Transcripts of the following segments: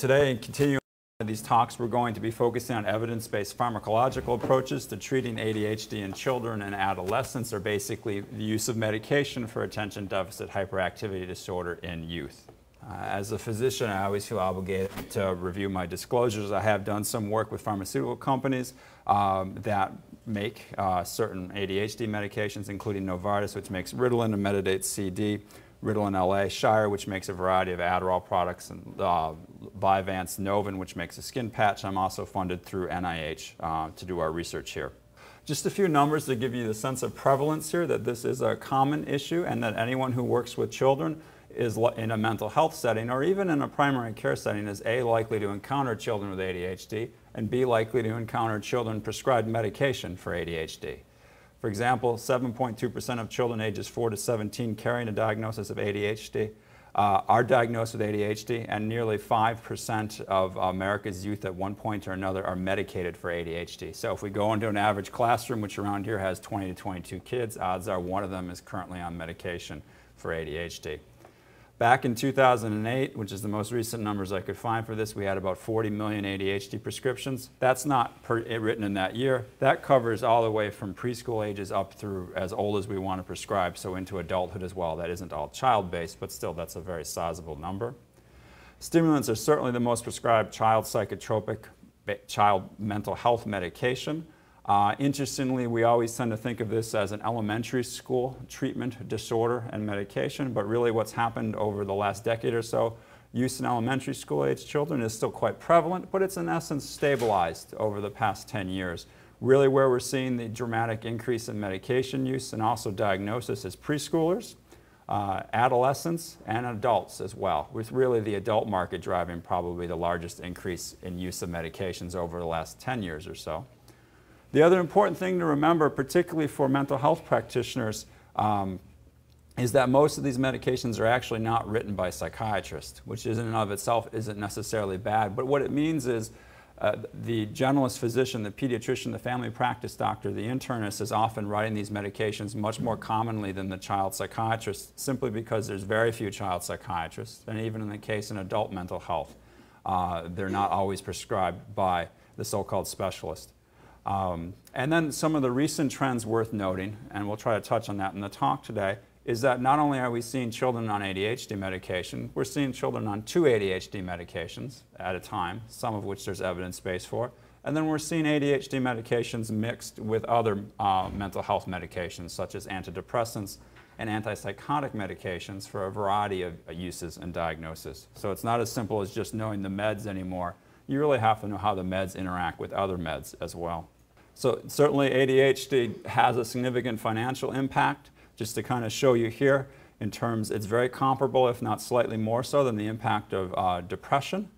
today, and continuing these talks, we're going to be focusing on evidence-based pharmacological approaches to treating ADHD in children and adolescents, or basically the use of medication for attention deficit hyperactivity disorder in youth. As a physician, I always feel obligated to review my disclosures. I have done some work with pharmaceutical companies that make certain ADHD medications, including Novartis, which makes Ritalin and Metadate CD, Ritalin LA, Shire, which makes a variety of Adderall products, and Vyvanse Noven, which makes a skin patch. I'm also funded through NIH to do our research here. Just a few numbers to give you the sense of prevalence here, that this is a common issue and that anyone who works with children is in a mental health setting or even in a primary care setting is A, likely to encounter children with ADHD, and B, likely to encounter children prescribed medication for ADHD. For example, 7.2% of children ages 4 to 17 carrying a diagnosis of ADHD are diagnosed with ADHD, and nearly 5% of America's youth at one point or another are medicated for ADHD. So if we go into an average classroom, which around here has 20 to 22 kids, odds are one of them is currently on medication for ADHD. Back in 2008, which is the most recent numbers I could find for this, we had about 40 million ADHD prescriptions. That's not written in that year. That covers all the way from preschool ages up through as old as we want to prescribe, so into adulthood as well. That isn't all child-based, but still that's a very sizable number. Stimulants are certainly the most prescribed child psychotropic, child mental health medication. Interestingly, we always tend to think of this as an elementary school treatment disorder and medication, but really what's happened over the last decade or so, use in elementary school age children is still quite prevalent, but it's in essence stabilized over the past 10 years. Really where we're seeing the dramatic increase in medication use and also diagnosis is preschoolers, adolescents, and adults as well, with really the adult market driving probably the largest increase in use of medications over the last 10 years or so. The other important thing to remember, particularly for mental health practitioners, is that most of these medications are actually not written by psychiatrists, which in and of itself isn't necessarily bad. But what it means is the generalist physician, the pediatrician, the family practice doctor, the internist is often writing these medications much more commonly than the child psychiatrist, simply because there's very few child psychiatrists. And even in the case in adult mental health, they're not always prescribed by the so-called specialist. And then some of the recent trends worth noting, and we'll try to touch on that in the talk today, is that not only are we seeing children on ADHD medication, we're seeing children on 2 ADHD medications at a time, some of which there's evidence base for, and then we're seeing ADHD medications mixed with other mental health medications, such as antidepressants and antipsychotic medications for a variety of uses and diagnosis. So it's not as simple as just knowing the meds anymore. You really have to know how the meds interact with other meds as well. So certainly ADHD has a significant financial impact. Just to kind of show you here, in terms, it's very comparable, if not slightly more so, than the impact of depression.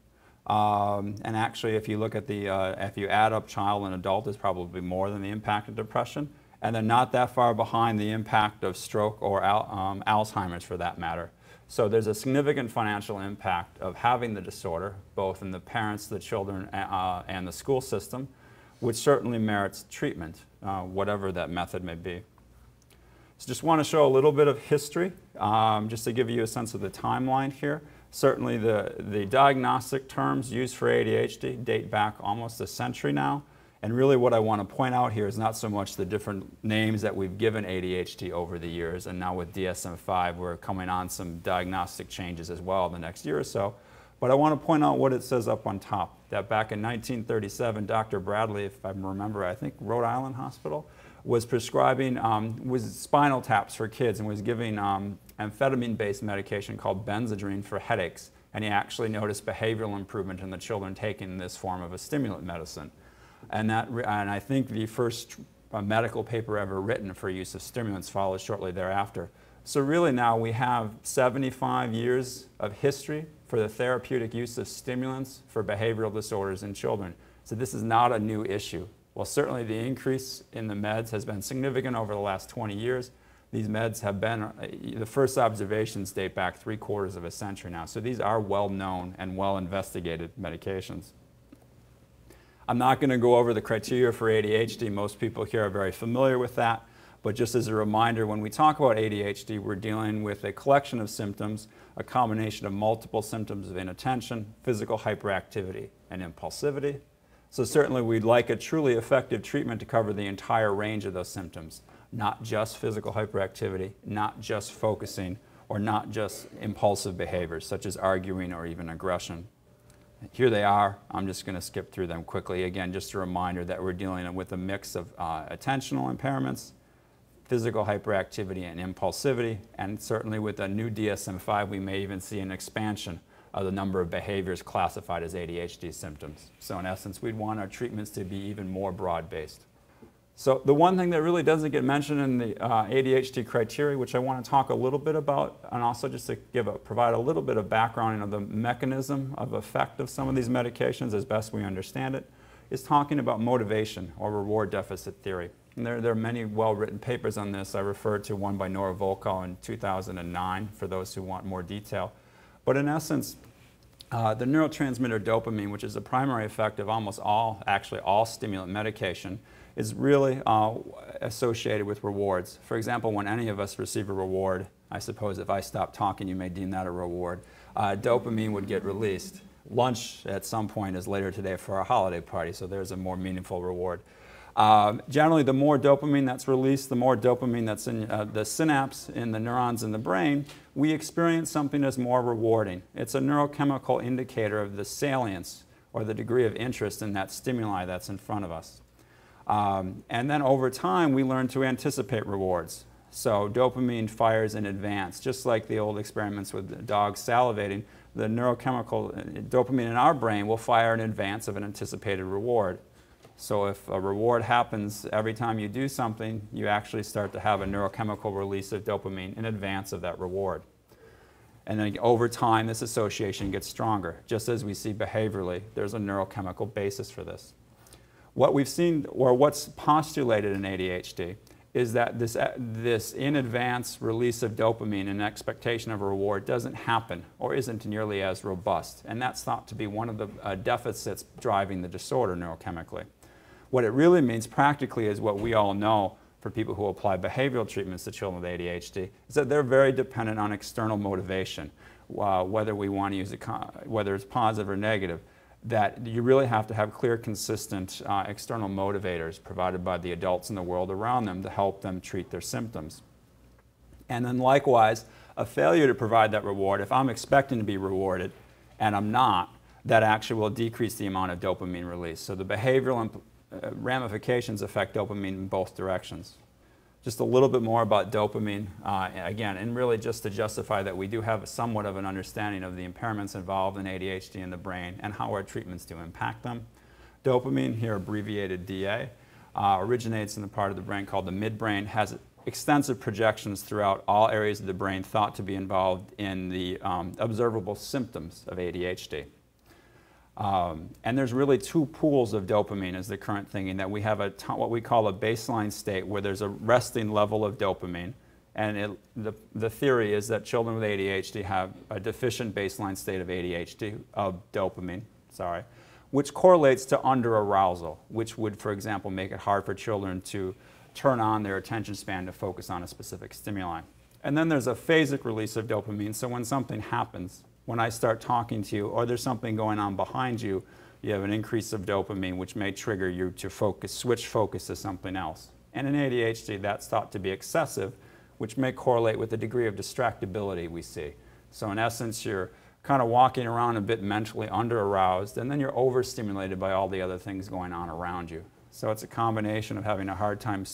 And actually, if you look at the, if you add up child and adult, it's probably more than the impact of depression. And then not that far behind the impact of stroke or Alzheimer's for that matter. So there's a significant financial impact of having the disorder, both in the parents, the children, and the school system, which certainly merits treatment, whatever that method may be. So just want to show a little bit of history, just to give you a sense of the timeline here. Certainly the diagnostic terms used for ADHD date back almost a century now. And really what I want to point out here is not so much the different names that we've given ADHD over the years, and now with DSM-5 we're coming on some diagnostic changes as well in the next year or so. But I want to point out what it says up on top, that back in 1937, Dr. Bradley, if I remember, I think Rhode Island Hospital, was prescribing spinal taps for kids and was giving amphetamine-based medication called Benzedrine for headaches. And he actually noticed behavioral improvement in the children taking this form of a stimulant medicine. And I think the first medical paper ever written for use of stimulants followed shortly thereafter. So really now we have 75 years of history for the therapeutic use of stimulants for behavioral disorders in children. So this is not a new issue. While certainly the increase in the meds has been significant over the last 20 years, these meds have been, the first observations date back 3/4 of a century now. So these are well-known and well-investigated medications. I'm not going to go over the criteria for ADHD. Most people here are very familiar with that. But just as a reminder, when we talk about ADHD, we're dealing with a collection of symptoms, a combination of multiple symptoms of inattention, physical hyperactivity, and impulsivity. So certainly we'd like a truly effective treatment to cover the entire range of those symptoms, not just physical hyperactivity, not just focusing, or not just impulsive behaviors such as arguing or even aggression. Here they are. I'm just going to skip through them quickly. Again, just a reminder that we're dealing with a mix of attentional impairments, physical hyperactivity and impulsivity, and certainly with a new DSM-5 we may even see an expansion of the number of behaviors classified as ADHD symptoms. So in essence, we'd want our treatments to be even more broad-based. So the one thing that really doesn't get mentioned in the ADHD criteria, which I want to talk a little bit about, and also just to provide a little bit of background of the mechanism of effect of some of these medications as best we understand it, is talking about motivation or reward deficit theory. And there are many well-written papers on this. I referred to one by Nora Volkow in 2009 for those who want more detail. But in essence, the neurotransmitter dopamine, which is the primary effect of almost all, actually all stimulant medication, is really associated with rewards. For example, when any of us receive a reward, I suppose if I stop talking, you may deem that a reward, dopamine would get released. Lunch at some point is later today for a holiday party, so there's a more meaningful reward. Generally, the more dopamine that's released, the more dopamine that's in the synapse in the neurons in the brain, we experience something as more rewarding. It's a neurochemical indicator of the salience or the degree of interest in that stimuli that's in front of us. And then over time, we learn to anticipate rewards. So dopamine fires in advance, just like the old experiments with dogs salivating. The neurochemical dopamine in our brain will fire in advance of an anticipated reward. So if a reward happens every time you do something, you actually start to have a neurochemical release of dopamine in advance of that reward. And then over time, this association gets stronger. Just as we see behaviorally, there's a neurochemical basis for this. What we've seen, or what's postulated in ADHD, is that this in advance release of dopamine in expectation of a reward doesn't happen or isn't nearly as robust. And that's thought to be one of the deficits driving the disorder neurochemically. What it really means practically is what we all know for people who apply behavioral treatments to children with ADHD, is that they're very dependent on external motivation, whether we want to use it, whether it's positive or negative, that you really have to have clear, consistent external motivators provided by the adults in the world around them to help them treat their symptoms. And then likewise, a failure to provide that reward, if I'm expecting to be rewarded and I'm not, that actually will decrease the amount of dopamine release. So the behavioral ramifications affect dopamine in both directions. Just a little bit more about dopamine, again, and really just to justify that we do have somewhat of an understanding of the impairments involved in ADHD in the brain and how our treatments do impact them. Dopamine, here abbreviated DA, originates in the part of the brain called the midbrain, has extensive projections throughout all areas of the brain thought to be involved in the observable symptoms of ADHD. And there's really two pools of dopamine is the current thinking, that we have what we call a baseline state where there's a resting level of dopamine. And the theory is that children with ADHD have a deficient baseline state of ADHD, of dopamine, which correlates to underarousal, which would, for example, make it hard for children to turn on their attention span to focus on a specific stimuli. And then there's a phasic release of dopamine, so when something happens, when I start talking to you, or there's something going on behind you, you have an increase of dopamine, which may trigger you to switch focus to something else. And in ADHD, that's thought to be excessive, which may correlate with the degree of distractibility we see. So in essence, you're kind of walking around a bit mentally under-aroused, and then you're overstimulated by all the other things going on around you. So it's a combination of having a hard time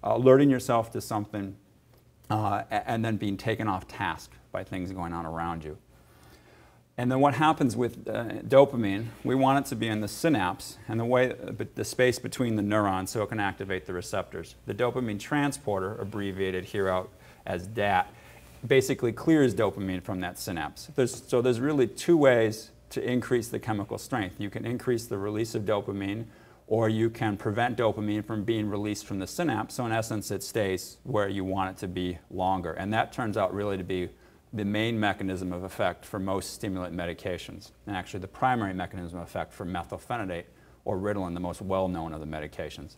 alerting yourself to something, and then being taken off task by things going on around you. And then what happens with dopamine, we want it to be in the synapse and the space between the neurons so it can activate the receptors. The dopamine transporter, abbreviated here out as DAT, basically clears dopamine from that synapse. So there's really two ways to increase the chemical strength. You can increase the release of dopamine, or you can prevent dopamine from being released from the synapse, so in essence it stays where you want it to be longer. And that turns out really to be the main mechanism of effect for most stimulant medications, and actually the primary mechanism of effect for methylphenidate or Ritalin, the most well-known of the medications.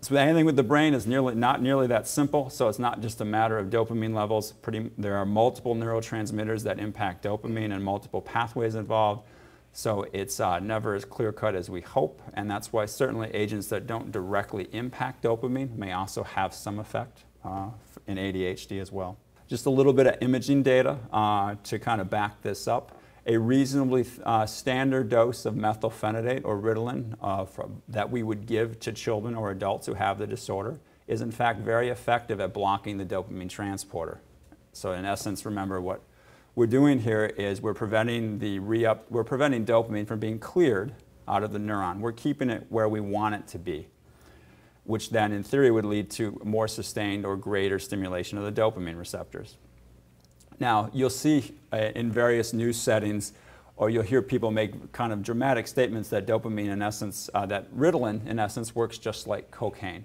So anything with the brain is not nearly that simple, so it's not just a matter of dopamine levels. There are multiple neurotransmitters that impact dopamine and multiple pathways involved, so it's never as clear-cut as we hope, and that's why certainly agents that don't directly impact dopamine may also have some effect in ADHD as well. Just a little bit of imaging data to kind of back this up. A reasonably standard dose of methylphenidate or Ritalin that we would give to children or adults who have the disorder is in fact very effective at blocking the dopamine transporter. So in essence, remember what we're doing here is we're preventing dopamine from being cleared out of the neuron. We're keeping it where we want it to be, which then in theory would lead to more sustained or greater stimulation of the dopamine receptors. Now, you'll see in various news settings, or you'll hear people make kind of dramatic statements that dopamine in essence, that Ritalin in essence works just like cocaine.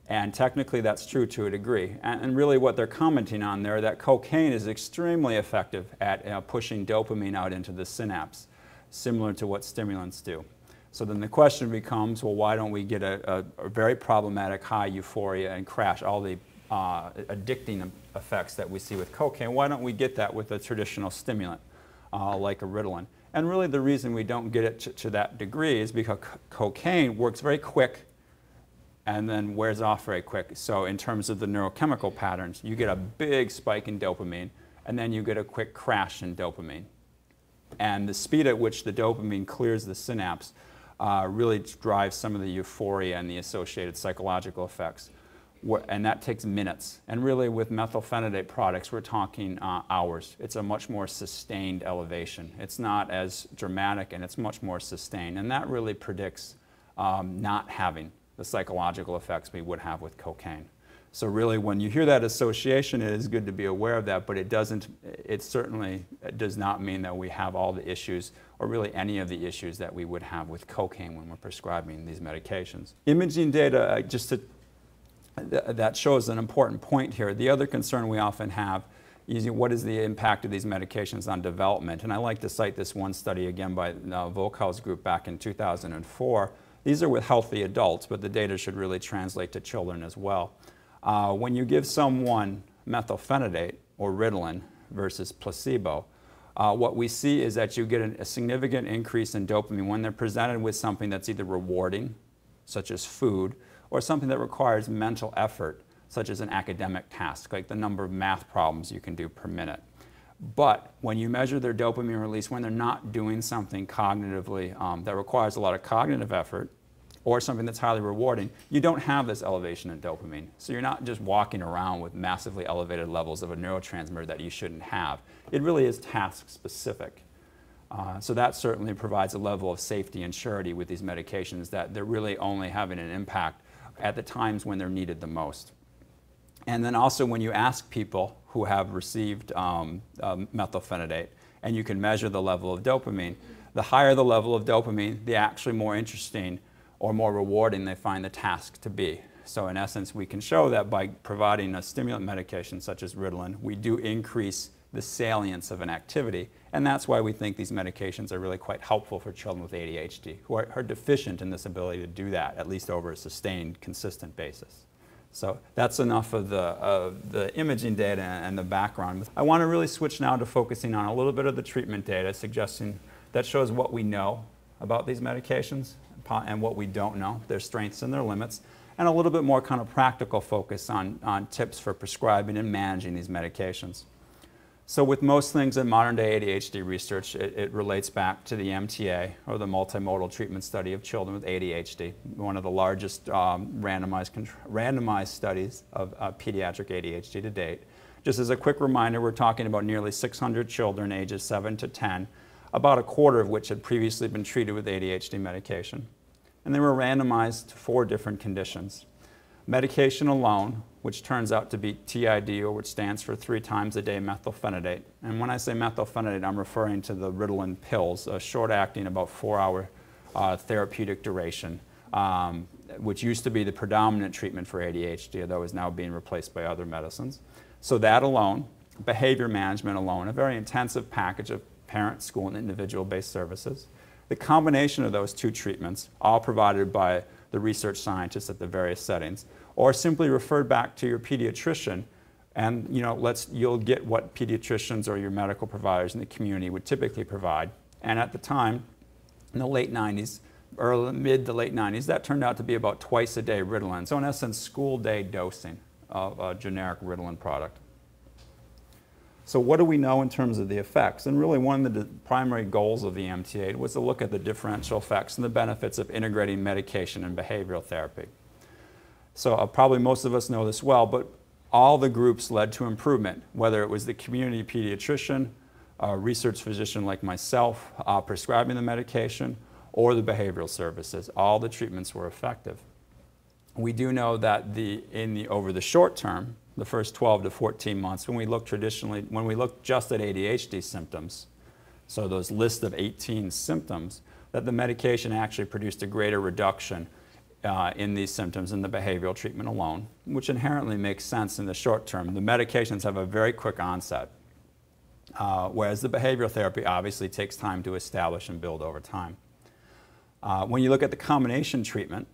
And technically that's true to a degree. And really what they're commenting on there, that cocaine is extremely effective at pushing dopamine out into the synapse, similar to what stimulants do. So then the question becomes, well, why don't we get a very problematic high euphoria and crash, all the addicting effects that we see with cocaine? Why don't we get that with a traditional stimulant like a Ritalin? And really the reason we don't get it to that degree is because cocaine works very quick and then wears off very quick. So in terms of the neurochemical patterns, you get a big spike in dopamine and then you get a quick crash in dopamine. And the speed at which the dopamine clears the synapse really drives some of the euphoria and the associated psychological effects. And that takes minutes. And really with methylphenidate products, we're talking hours. It's a much more sustained elevation. It's not as dramatic and it's much more sustained. And that really predicts not having the psychological effects we would have with cocaine. So really when you hear that association, it is good to be aware of that, but it certainly does not mean that we have all the issues or really any of the issues that we would have with cocaine when we're prescribing these medications. Imaging data, that shows an important point here. The other concern we often have is what is the impact of these medications on development? And I like to cite this one study again by Volkow's group back in 2004. These are with healthy adults, but the data should really translate to children as well. When you give someone methylphenidate or Ritalin versus placebo, what we see is that you get a significant increase in dopamine when they're presented with something that's either rewarding, such as food, or something that requires mental effort, such as an academic task, like the number of math problems you can do per minute. But when you measure their dopamine release, when they're not doing something cognitively that requires a lot of cognitive effort, or something that's highly rewarding, you don't have this elevation in dopamine. So you're not just walking around with massively elevated levels of a neurotransmitter that you shouldn't have. It really is task specific. So that certainly provides a level of safety and surety with these medications that they're really only having an impact at the times when they're needed the most. And then also when you ask people who have received methylphenidate, and you can measure the level of dopamine, the higher the level of dopamine, the actually more interesting or more rewarding they find the task to be. So in essence, we can show that by providing a stimulant medication such as Ritalin, we do increase the salience of an activity, and that's why we think these medications are really quite helpful for children with ADHD, who are deficient in this ability to do that, at least over a sustained, consistent basis. So that's enough of the imaging data and the background. I want to really switch now to focusing on a little bit of the treatment data, suggesting that shows what we know about these medications and what we don't know, their strengths and their limits, and a little bit more kind of practical focus on tips for prescribing and managing these medications. So with most things in modern day ADHD research, it relates back to the MTA, or the multimodal treatment study of children with ADHD, one of the largest randomized studies of pediatric ADHD to date. Just as a quick reminder, we're talking about nearly 600 children ages 7 to 10, about a quarter of which had previously been treated with ADHD medication. And they were randomized to 4 different conditions. Medication alone, which turns out to be TID, or which stands for 3 times a day methylphenidate. And when I say methylphenidate, I'm referring to the Ritalin pills, a short-acting, about 4-hour therapeutic duration, which used to be the predominant treatment for ADHD, although is now being replaced by other medicines. So that alone, behavior management alone, a very intensive package of parent, school, and individual-based services. The combination of those 2 treatments, all provided by the research scientists at the various settings, or simply referred back to your pediatrician, and you'll get what pediatricians or your medical providers in the community would typically provide. And at the time, in the late 90s, mid to late 90s, that turned out to be about twice a day Ritalin. So in essence, school day dosing of a generic Ritalin product. So what do we know in terms of the effects? And really one of the primary goals of the MTA was to look at the differential effects and the benefits of integrating medication and behavioral therapy. So probably most of us know this well, but all the groups led to improvement, whether it was the community pediatrician, a research physician like myself prescribing the medication, or the behavioral services. All the treatments were effective. We do know that over the short term, the first 12 to 14 months, when we look just at ADHD symptoms, so those list of 18 symptoms, that the medication actually produced a greater reduction in these symptoms than the behavioral treatment alone, which inherently makes sense in the short term. The medications have a very quick onset, whereas the behavioral therapy obviously takes time to establish and build over time. When you look at the combination treatment,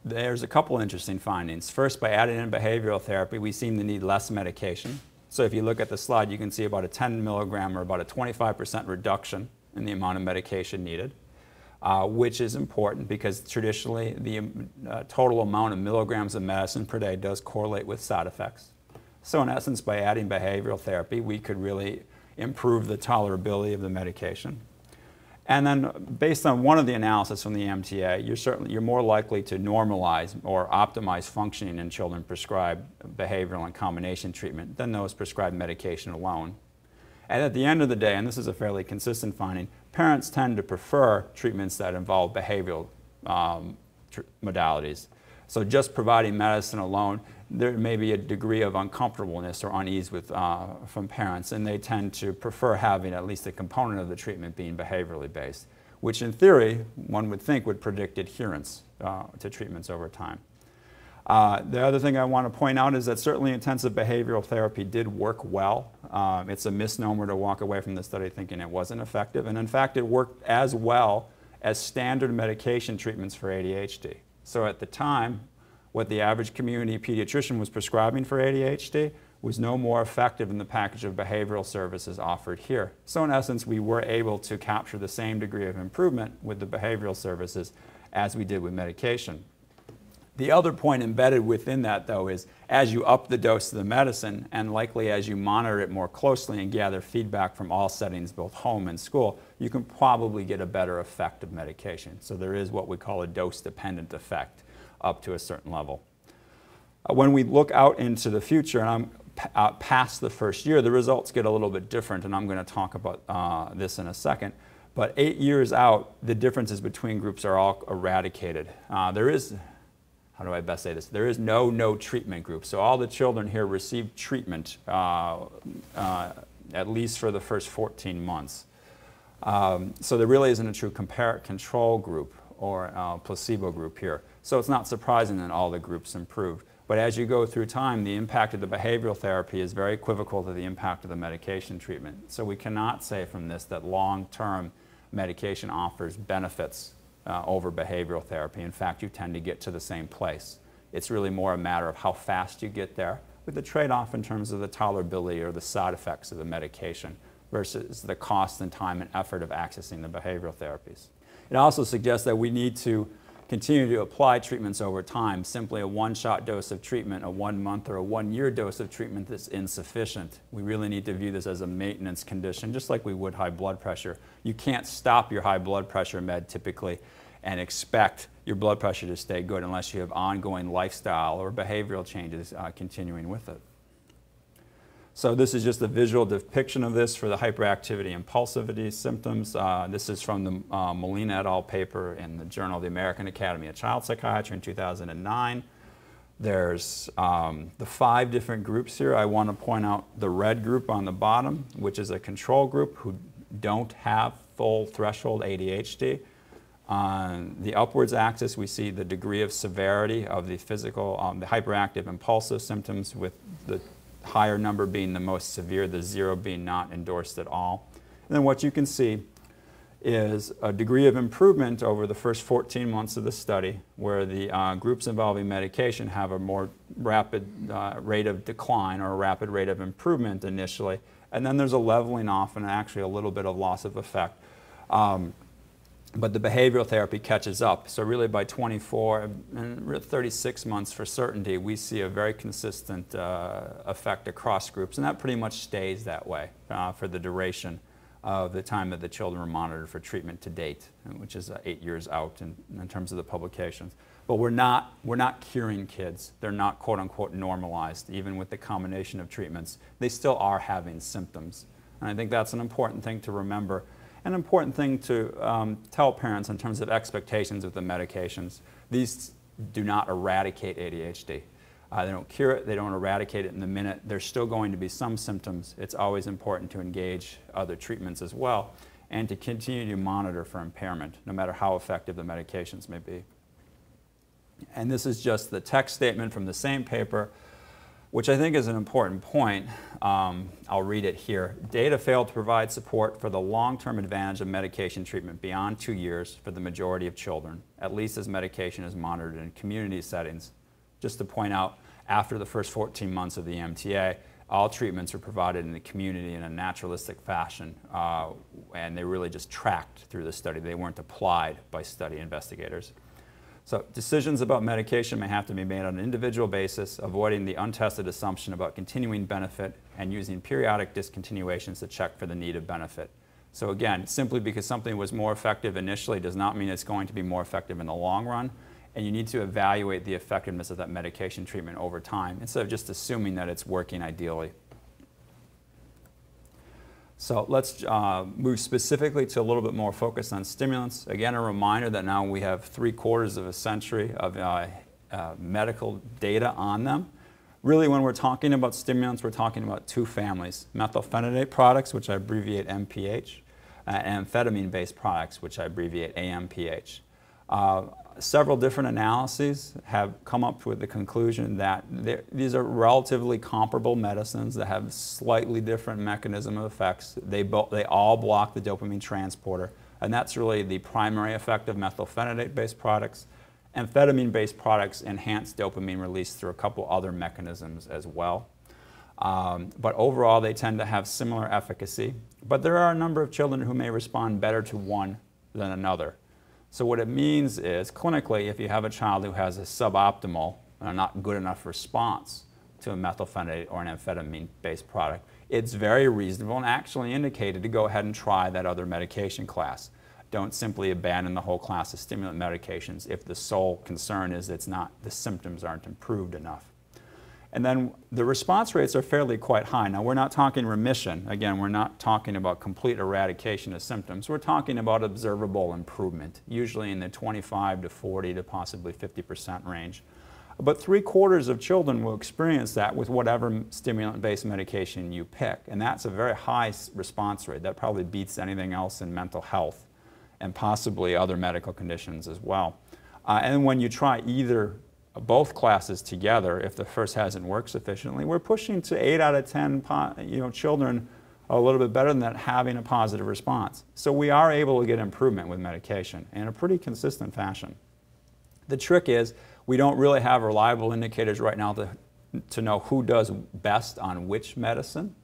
there's a couple interesting findings. First, by adding in behavioral therapy, we seem to need less medication. So if you look at the slide, you can see about a 10 milligram or about a 25% reduction in the amount of medication needed, which is important because traditionally the total amount of milligrams of medicine per day does correlate with side effects. So in essence, by adding behavioral therapy, we could really improve the tolerability of the medication. And then based on one of the analysis from the MTA, you're more likely to normalize or optimize functioning in children prescribed behavioral and combination treatment than those prescribed medication alone. And at the end of the day, and this is a fairly consistent finding, parents tend to prefer treatments that involve behavioral modalities. So just providing medicine alone, there may be a degree of uncomfortableness or unease from parents, and they tend to prefer having at least a component of the treatment being behaviorally based, which in theory, one would think would predict adherence to treatments over time. The other thing I want to point out is that certainly intensive behavioral therapy did work well. It's a misnomer to walk away from the study thinking it wasn't effective, and in fact it worked as well as standard medication treatments for ADHD. So at the time, what the average community pediatrician was prescribing for ADHD was no more effective than the package of behavioral services offered here. So in essence, we were able to capture the same degree of improvement with the behavioral services as we did with medication. The other point embedded within that, though, is as you up the dose of the medicine, and likely as you monitor it more closely and gather feedback from all settings, both home and school, you can probably get a better effect of medication. So there is what we call a dose-dependent effect up to a certain level. When we look out into the future, and I'm past the first year, the results get a little bit different, and I'm going to talk about this in a second. But 8 years out, the differences between groups are all eradicated. There is, how do I best say this? There is no treatment group. So all the children here receive treatment at least for the first 14 months. So there really isn't a true control group or placebo group here. So it's not surprising that all the groups improved. But as you go through time, the impact of the behavioral therapy is very equivocal to the impact of the medication treatment. So we cannot say from this that long-term medication offers benefits over behavioral therapy. In fact, you tend to get to the same place. It's really more a matter of how fast you get there, with the trade-off in terms of the tolerability or the side effects of the medication versus the cost and time and effort of accessing the behavioral therapies. It also suggests that we need to continue to apply treatments over time. Simply a one-shot dose of treatment, a 1 month or a 1 year dose of treatment is insufficient. We really need to view this as a maintenance condition, just like we would high blood pressure. You can't stop your high blood pressure med typically and expect your blood pressure to stay good unless you have ongoing lifestyle or behavioral changes continuing with it. So this is just a visual depiction of this for the hyperactivity-impulsivity symptoms. This is from the Molina et al. Paper in the Journal of the American Academy of Child Psychiatry in 2009. There's the 5 different groups here. I want to point out the red group on the bottom, which is a control group who don't have full threshold ADHD. On the upwards axis, we see the degree of severity of the physical, the hyperactive impulsive symptoms, with the higher number being the most severe, the 0 being not endorsed at all. And then what you can see is a degree of improvement over the first 14 months of the study, where the groups involving medication have a more rapid rate of decline or a rapid rate of improvement initially, and then there's a leveling off and actually a little bit of loss of effect. But the behavioral therapy catches up. So really by 24 and 36 months for certainty, we see a very consistent effect across groups, and that pretty much stays that way for the duration of the time that the children were monitored for treatment to date, which is 8 years out in terms of the publications. But we're not curing kids. They're not quote unquote normalized, even with the combination of treatments. They still are having symptoms. And I think that's an important thing to remember. An important thing to tell parents in terms of expectations with the medications. These do not eradicate ADHD. They don't cure it, they don't eradicate it in the minute. There's still going to be some symptoms. It's always important to engage other treatments as well and to continue to monitor for impairment, no matter how effective the medications may be. And this is just the text statement from the same paper, which I think is an important point. I'll read it here. Data failed to provide support for the long-term advantage of medication treatment beyond 2 years for the majority of children, at least as medication is monitored in community settings. Just to point out, after the first 14 months of the MTA, all treatments were provided in the community in a naturalistic fashion, and they really just tracked through the study. They weren't applied by study investigators. So decisions about medication may have to be made on an individual basis, avoiding the untested assumption about continuing benefit and using periodic discontinuations to check for the need of benefit. So again, simply because something was more effective initially does not mean it's going to be more effective in the long run, and you need to evaluate the effectiveness of that medication treatment over time instead of just assuming that it's working ideally. So let's move specifically to a little bit more focus on stimulants. Again, a reminder that now we have 3/4 of a century of medical data on them. Really, when we're talking about stimulants, we're talking about two families: methylphenidate products, which I abbreviate MPH, and amphetamine-based products, which I abbreviate AMPH. Several different analyses have come up with the conclusion that these are relatively comparable medicines that have slightly different mechanism of effects. They all block the dopamine transporter, and that's really the primary effect of methylphenidate-based products. Amphetamine-based products enhance dopamine release through a couple other mechanisms as well. But overall, they tend to have similar efficacy. But there are a number of children who may respond better to one than another. So what it means is, clinically, if you have a child who has a suboptimal or not good enough response to a methylphenidate or an amphetamine-based product, it's very reasonable and actually indicated to go ahead and try that other medication class. Don't simply abandon the whole class of stimulant medications if the sole concern is the symptoms aren't improved enough. And then the response rates are fairly quite high. Now, we're not talking remission. Again, we're not talking about complete eradication of symptoms. We're talking about observable improvement, usually in the 25 to 40 to possibly 50% range. But 3/4 of children will experience that with whatever stimulant-based medication you pick. And that's a very high response rate. That probably beats anything else in mental health and possibly other medical conditions as well. And when you try both classes together, if the first hasn't worked sufficiently, we're pushing to 8 out of 10 children a little bit better than that having a positive response. So we are able to get improvement with medication in a pretty consistent fashion. The trick is we don't really have reliable indicators right now to know who does best on which medicine.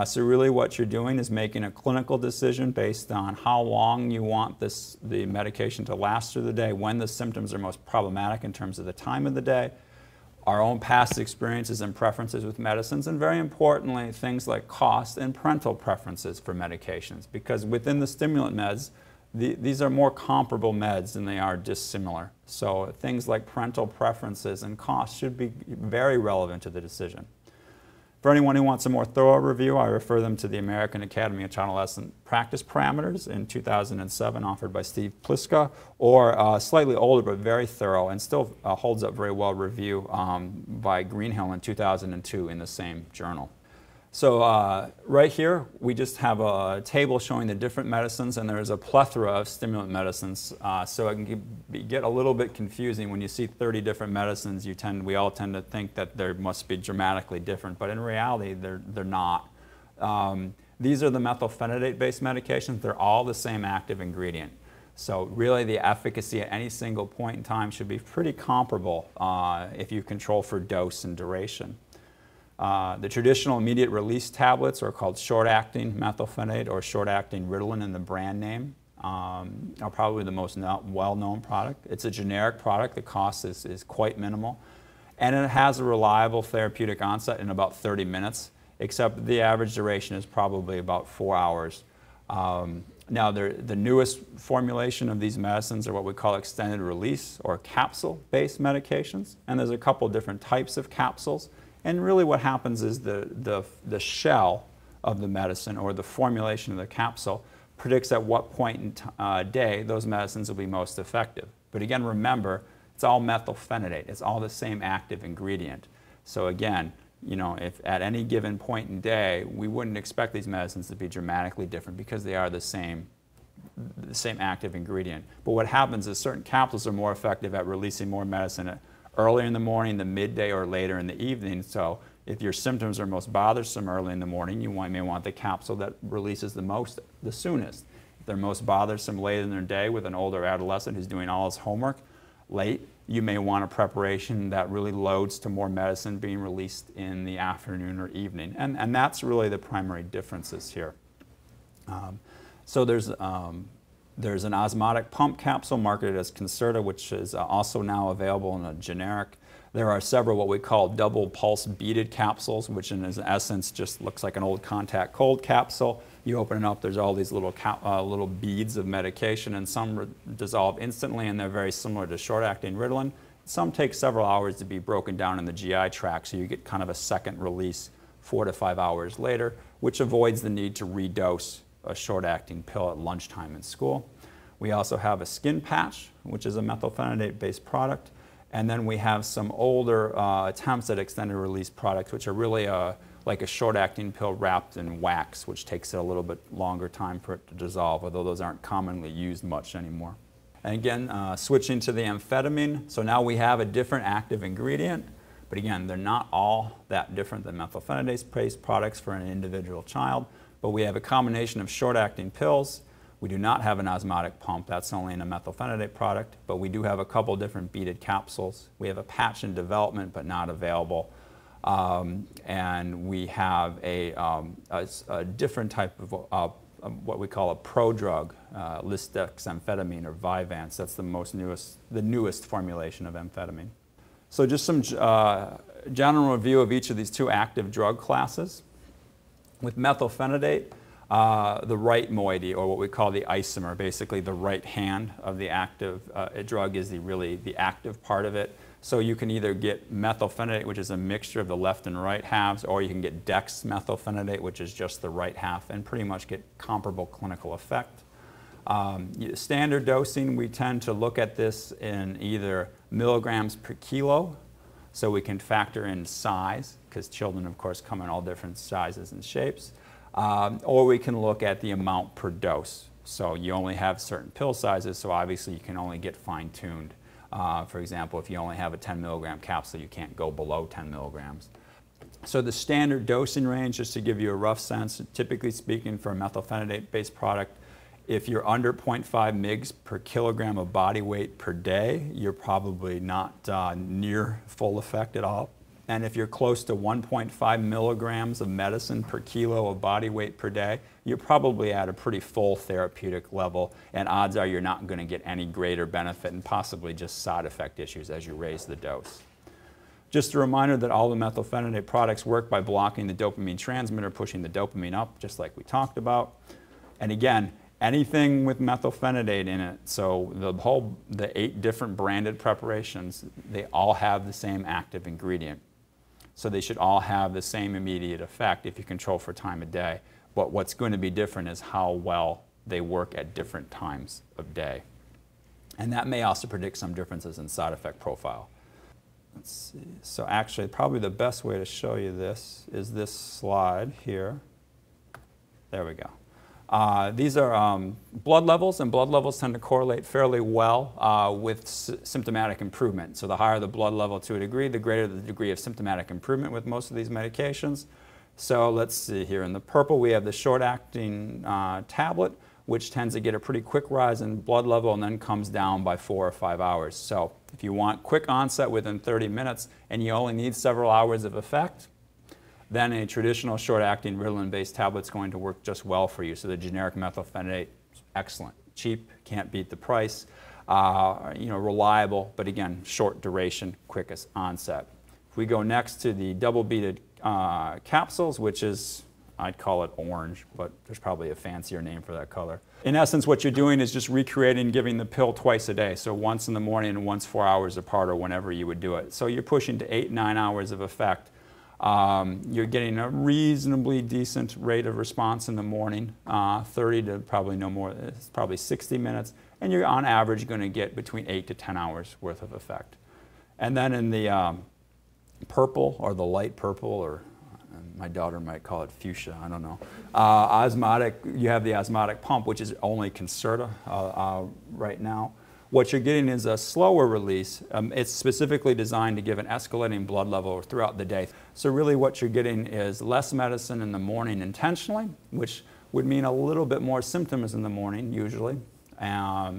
So really what you're doing is making a clinical decision based on how long you want the medication to last through the day, when the symptoms are most problematic in terms of the time of the day, our own past experiences and preferences with medicines, and very importantly, things like cost and parental preferences for medications. Because within the stimulant meds, these are more comparable meds than they are dissimilar. So things like parental preferences and cost should be very relevant to the decision. For anyone who wants a more thorough review, I refer them to the American Academy of Adolescent Practice Parameters in 2007, offered by Steve Pliska, or slightly older but very thorough and still holds up very well review by Greenhill in 2002 in the same journal. So right here, we just have a table showing the different medicines, and there's a plethora of stimulant medicines. So it can get a little bit confusing when you see 30 different medicines. We all tend to think that they must be dramatically different, but in reality, they're not. These are the methylphenidate-based medications. They're all the same active ingredient. So really the efficacy at any single point in time should be pretty comparable if you control for dose and duration. The traditional immediate release tablets are called short-acting methylphenidate or short-acting Ritalin in the brand name. Are probably the most well-known product. It's a generic product. The cost is quite minimal. And it has a reliable therapeutic onset in about 30 minutes, except the average duration is probably about 4 hours. Now, the newest formulation of these medicines are what we call extended release or capsule-based medications. And there's a couple different types of capsules. And really what happens is the shell of the medicine or the formulation of the capsule predicts at what point in day those medicines will be most effective. But again, remember, it's all methylphenidate. It's all the same active ingredient. So again, you know, if at any given point in day, we wouldn't expect these medicines to be dramatically different because they are the same active ingredient. But what happens is certain capsules are more effective at releasing more medicine earlier in the morning, the midday, or later in the evening. So if your symptoms are most bothersome early in the morning, you may want the capsule that releases the soonest. If they're most bothersome late in their day with an older adolescent who's doing all his homework late, you may want a preparation that really loads to more medicine being released in the afternoon or evening. And that's really the primary differences here. So there's an osmotic pump capsule marketed as Concerta, which is also now available in a generic. There are several what we call double pulse beaded capsules, which in essence just looks like an old contact cold capsule. You open it up, there's all these little beads of medication, and some dissolve instantly, and they're very similar to short-acting Ritalin. Some take several hours to be broken down in the GI tract, so you get kind of a second release 4 to 5 hours later, which avoids the need to redose a short-acting pill at lunchtime in school. We also have a skin patch, which is a methylphenidate-based product. And then we have some older attempts at extended release products, which are really like a short-acting pill wrapped in wax, which takes a little bit longer time for it to dissolve, although those aren't commonly used much anymore. And again, switching to the amphetamine, so now we have a different active ingredient, but again, they're not all that different than methylphenidate-based products for an individual child, but we have a combination of short-acting pills. We do not have an osmotic pump, that's only in a methylphenidate product, but we do have a couple different beaded capsules. We have a patch in development but not available. And we have a different type of what we call a prodrug, lisdexamfetamine or Vyvanse. That's the newest formulation of amphetamine. So just some general review of each of these two active drug classes. With methylphenidate, the right moiety, or what we call the isomer, basically the right hand of the active drug is really the active part of it. So you can either get methylphenidate, which is a mixture of the left and right halves, or you can get dexmethylphenidate, which is just the right half, and pretty much get comparable clinical effect. Standard dosing, we tend to look at this in either milligrams per kilo, so we can factor in size, because children, of course, come in all different sizes and shapes. Or we can look at the amount per dose. So you only have certain pill sizes, so obviously you can only get fine-tuned. For example, if you only have a 10 milligram capsule, you can't go below 10 milligrams. So the standard dosing range, just to give you a rough sense, typically speaking for a methylphenidate-based product, if you're under 0.5 mg per kilogram of body weight per day, you're probably not near full effect at all. And if you're close to 1.5 milligrams of medicine per kilo of body weight per day, you're probably at a pretty full therapeutic level, and odds are you're not going to get any greater benefit and possibly just side effect issues as you raise the dose. Just a reminder that all the methylphenidate products work by blocking the dopamine transmitter, pushing the dopamine up, just like we talked about. And again, anything with methylphenidate in it, so the 8 different branded preparations, they all have the same active ingredient. So they should all have the same immediate effect if you control for time of day. But what's going to be different is how well they work at different times of day. And that may also predict some differences in side effect profile. Let's see. So actually, probably the best way to show you this is this slide here. There we go. These are blood levels, and blood levels tend to correlate fairly well with symptomatic improvement. So the higher the blood level to a degree, the greater the degree of symptomatic improvement with most of these medications. So let's see here. In the purple, we have the short-acting tablet, which tends to get a pretty quick rise in blood level and then comes down by 4 or 5 hours. So if you want quick onset within 30 minutes and you only need several hours of effect, then a traditional short-acting Ritalin-based tablet is going to work just well for you. So the generic methylphenidate, excellent. Cheap, can't beat the price. Reliable, but again, short duration, quickest onset. If we go next to the double-beaded capsules, which is, I'd call it orange, but there's probably a fancier name for that color. In essence, what you're doing is just recreating giving the pill twice a day, so once in the morning and once 4 hours apart or whenever you would do it. So you're pushing to 8-9 hours of effect. You're getting a reasonably decent rate of response in the morning, 30 to probably no more, it's probably 60 minutes, and you're on average going to get between 8 to 10 hours worth of effect. And then in the purple, or the light purple, or my daughter might call it fuchsia, I don't know. Osmotic, you have the osmotic pump, which is only Concerta right now. What you're getting is a slower release. It's specifically designed to give an escalating blood level throughout the day. So really what you're getting is less medicine in the morning intentionally, which would mean a little bit more symptoms in the morning usually.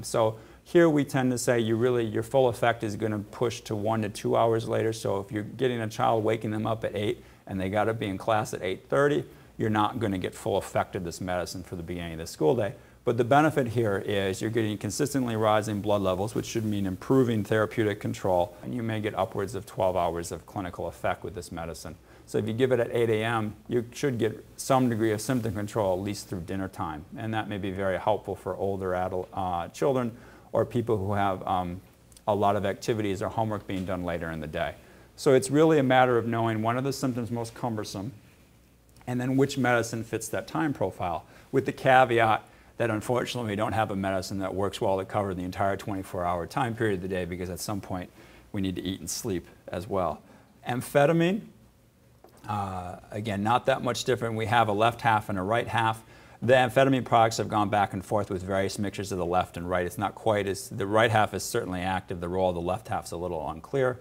So here we tend to say your full effect is going to push to 1 to 2 hours later. So if you're getting a child, waking them up at 8 and they got to be in class at 8:30, you're not going to get full effect of this medicine for the beginning of the school day. But the benefit here is you're getting consistently rising blood levels, which should mean improving therapeutic control, and you may get upwards of 12 hours of clinical effect with this medicine. So if you give it at 8 a.m., you should get some degree of symptom control at least through dinner time, and that may be very helpful for older adult children or people who have a lot of activities or homework being done later in the day. So it's really a matter of knowing one of the symptoms most cumbersome and then which medicine fits that time profile, with the caveat that unfortunately we don't have a medicine that works well to cover the entire 24-hour time period of the day, because at some point we need to eat and sleep as well. Amphetamine, again, not that much different. We have a left half and a right half. The amphetamine products have gone back and forth with various mixtures of the left and right. It's not quite as, the right half is certainly active. The role of the left half is a little unclear.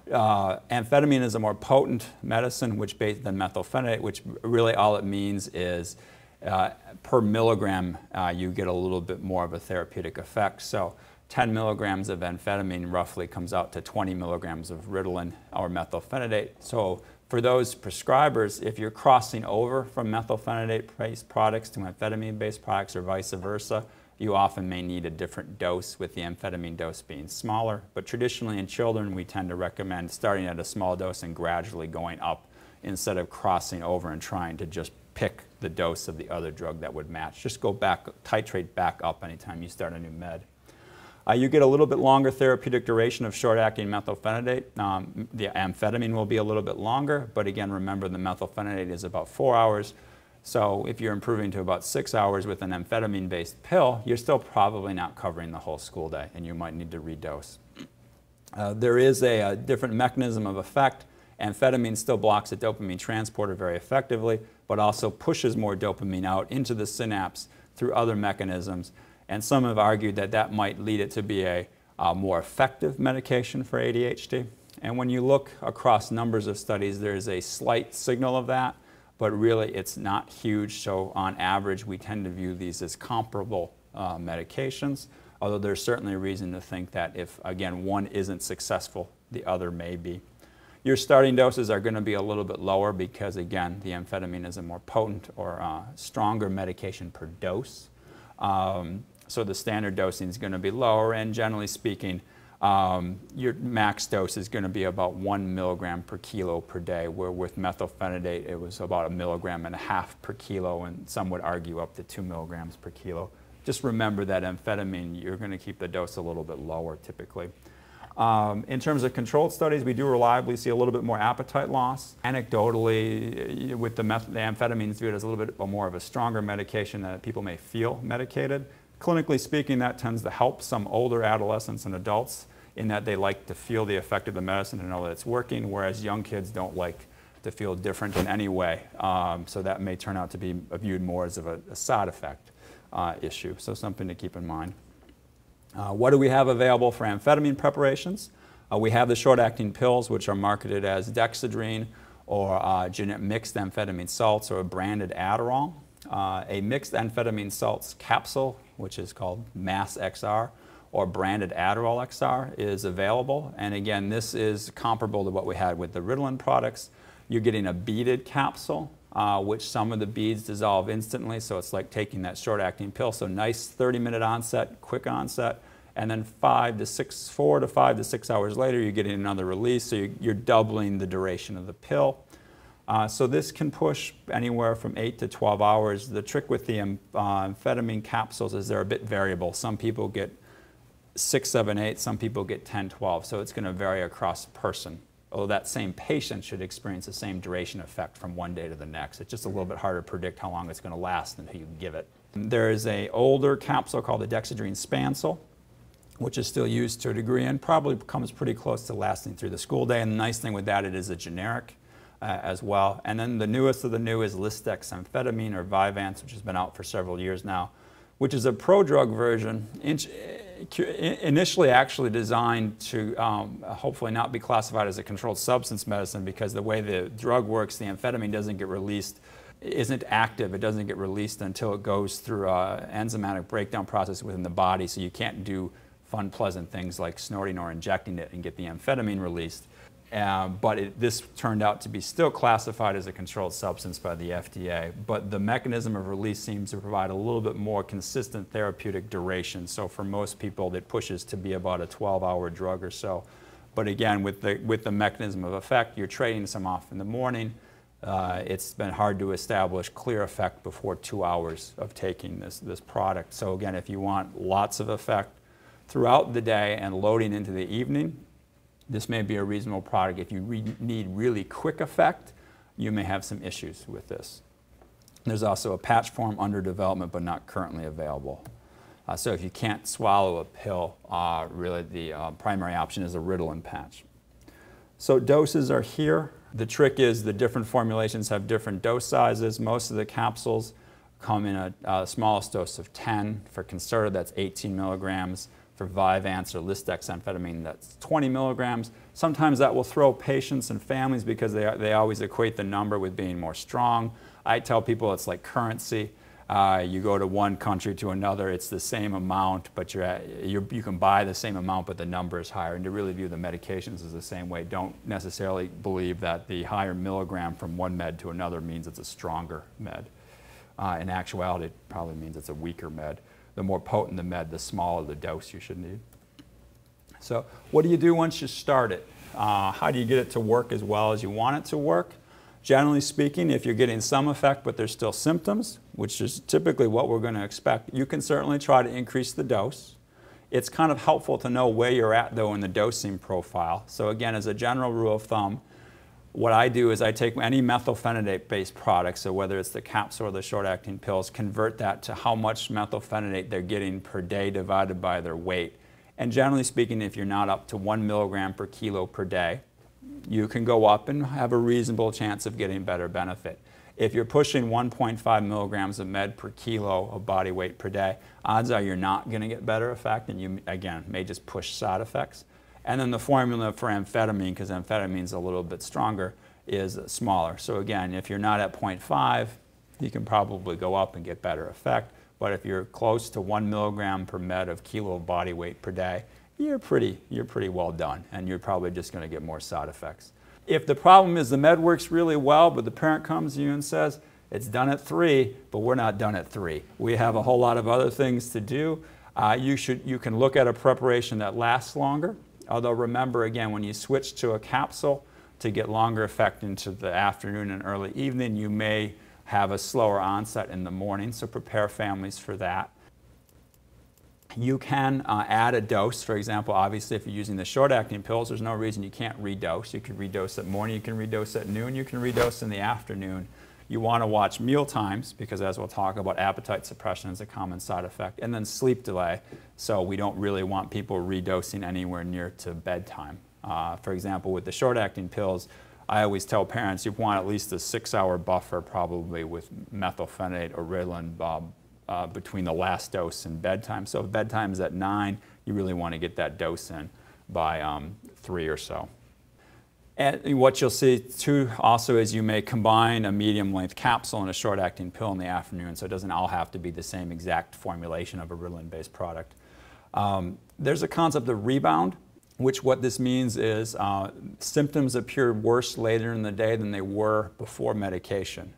Amphetamine is a more potent medicine than methylphenidate, which really all it means is per milligram, you get a little bit more of a therapeutic effect. So 10 milligrams of amphetamine roughly comes out to 20 milligrams of Ritalin or methylphenidate. So for those prescribers, if you're crossing over from methylphenidate-based products to amphetamine-based products or vice versa, you often may need a different dose, with the amphetamine dose being smaller. But traditionally in children, we tend to recommend starting at a small dose and gradually going up instead of crossing over and trying to just pick the dose of the other drug that would match. Just go back, titrate back up anytime you start a new med. You get a little bit longer therapeutic duration of short-acting methylphenidate. The amphetamine will be a little bit longer, but again, remember the methylphenidate is about 4 hours. So if you're improving to about 6 hours with an amphetamine-based pill, you're still probably not covering the whole school day, and you might need to redose. There is a different mechanism of effect. Amphetamine still blocks the dopamine transporter very effectively, but also pushes more dopamine out into the synapse through other mechanisms. And some have argued that that might lead it to be a more effective medication for ADHD. And when you look across numbers of studies, there's a slight signal of that, but really it's not huge. So on average, we tend to view these as comparable medications, although there's certainly a reason to think that if, again, one isn't successful, the other may be. Your starting doses are going to be a little bit lower because, again, the amphetamine is a more potent or stronger medication per dose. So the standard dosing is going to be lower, and generally speaking, your max dose is going to be about 1 milligram per kilo per day, where with methylphenidate it was about 1.5 milligrams per kilo, and some would argue up to 2 milligrams per kilo. Just remember that amphetamine, you're going to keep the dose a little bit lower typically. In terms of controlled studies, we do reliably see a little bit more appetite loss. Anecdotally, with the amphetamines viewed as a little bit more of a stronger medication that people may feel medicated. Clinically speaking, that tends to help some older adolescents and adults in that they like to feel the effect of the medicine and know that it's working, whereas young kids don't like to feel different in any way. So that may turn out to be viewed more as a side effect issue, so something to keep in mind. What do we have available for amphetamine preparations? We have the short-acting pills, which are marketed as dexedrine or mixed amphetamine salts, or a branded Adderall. A mixed amphetamine salts capsule, which is called Mass XR, or branded Adderall XR, is available. And again, this is comparable to what we had with the Ritalin products. You're getting a beaded capsule, which some of the beads dissolve instantly, so it's like taking that short-acting pill. So nice 30-minute onset, quick onset, and then 4 to 5 to 6 hours later, you're getting another release, so you're doubling the duration of the pill. So this can push anywhere from 8 to 12 hours. The trick with the amphetamine capsules is they're a bit variable. Some people get 6, 7, 8, some people get 10, 12, so it's going to vary across person. Although that same patient should experience the same duration effect from one day to the next. It's just a little bit harder to predict how long it's going to last until you give it. There is an older capsule called the dexedrine Spancel, which is still used to a degree and probably comes pretty close to lasting through the school day. And the nice thing with that, it is a generic as well. And then the newest of the new is lisdexamphetamine, or Vyvanse, which has been out for several years now, which is a prodrug version, initially actually designed to hopefully not be classified as a controlled substance medicine, because the way the drug works, the amphetamine doesn't get released, isn't active, it doesn't get released until it goes through an enzymatic breakdown process within the body, so you can't do fun, pleasant things like snorting or injecting it and get the amphetamine released. But this turned out to be still classified as a controlled substance by the FDA, but the mechanism of release seems to provide a little bit more consistent therapeutic duration. So for most people, it pushes to be about a 12-hour drug or so. But again, with the mechanism of effect, you're trading some off in the morning. It's been hard to establish clear effect before 2 hours of taking this product. So again, if you want lots of effect throughout the day and loading into the evening, this may be a reasonable product. If you need really quick effect, you may have some issues with this. There's also a patch form under development, but not currently available. So if you can't swallow a pill, really the primary option is a Ritalin patch. So doses are here. The trick is the different formulations have different dose sizes. Most of the capsules come in a smallest dose of 10. For Concerta, that's 18 milligrams. For Vyvanse or lisdexamphetamine, that's 20 milligrams. Sometimes that will throw patients and families because they always equate the number with being more strong. I tell people it's like currency. You go to one country to another, it's the same amount, but you can buy the same amount, but the number is higher. And to really view the medications as the same way, don't necessarily believe that the higher milligram from one med to another means it's a stronger med. In actuality, it probably means it's a weaker med. The more potent the med, the smaller the dose you should need. So what do you do once you start it? How do you get it to work as well as you want it to work? Generally speaking, if you're getting some effect but there's still symptoms, which is typically what we're going to expect, you can certainly try to increase the dose. It's kind of helpful to know where you're at, though, in the dosing profile. So again, as a general rule of thumb, what I do is I take any methylphenidate-based product, so whether it's the capsule or the short-acting pills, convert that to how much methylphenidate they're getting per day divided by their weight. And generally speaking, if you're not up to 1 milligram per kilo per day, you can go up and have a reasonable chance of getting better benefit. If you're pushing 1.5 milligrams of med per kilo of body weight per day, odds are you're not going to get better effect, and you, again, may just push side effects. And then the formula for amphetamine, because amphetamine is a little bit stronger, is smaller. So again, if you're not at 0.5, you can probably go up and get better effect. But if you're close to 1 milligram per med of kilo of body weight per day, you're pretty well done, and you're probably just going to get more side effects. If the problem is the med works really well, but the parent comes to you and says, it's done at 3, but we're not done at 3. We have a whole lot of other things to do. You can look at a preparation that lasts longer. Although remember, again, when you switch to a capsule to get longer effect into the afternoon and early evening, you may have a slower onset in the morning, so prepare families for that. You can add a dose. For example, obviously, if you're using the short-acting pills, there's no reason you can't redose. You can redose at morning, you can redose at noon, you can redose in the afternoon. You want to watch meal times because, as we'll talk about, appetite suppression is a common side effect, and then sleep delay. So we don't really want people redosing anywhere near to bedtime. For example, with the short-acting pills, I always tell parents you want at least a 6-hour buffer probably with methylphenidate or Ritalin between the last dose and bedtime. So if bedtime is at 9, you really want to get that dose in by 3 or so. And what you'll see too also is you may combine a medium length capsule and a short acting pill in the afternoon, so it doesn't all have to be the same exact formulation of a Ritalin based product. There's a concept of rebound, which what this means is symptoms appear worse later in the day than they were before medication.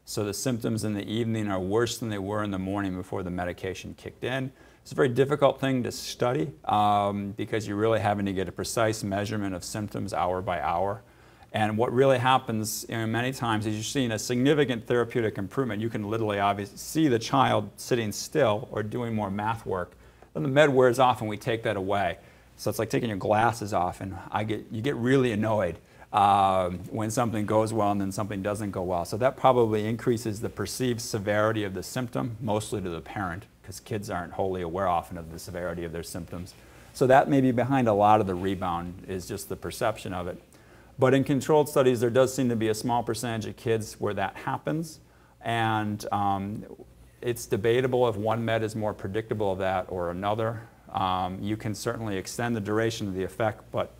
So the symptoms in the evening are worse than they were in the morning before the medication kicked in. It's a very difficult thing to study because you're really having to get a precise measurement of symptoms hour by hour. And what really happens many times is you're seeing a significant therapeutic improvement. You can literally obviously see the child sitting still or doing more math work. Then the med wears off and we take that away. So it's like taking your glasses off, and you get really annoyed when something goes well and then something doesn't go well. So that probably increases the perceived severity of the symptom, mostly to the parent, because kids aren't wholly aware often of the severity of their symptoms. So that may be behind a lot of the rebound, is just the perception of it. But in controlled studies, there does seem to be a small percentage of kids where that happens, and it's debatable if one med is more predictable of that or another. You can certainly extend the duration of the effect, but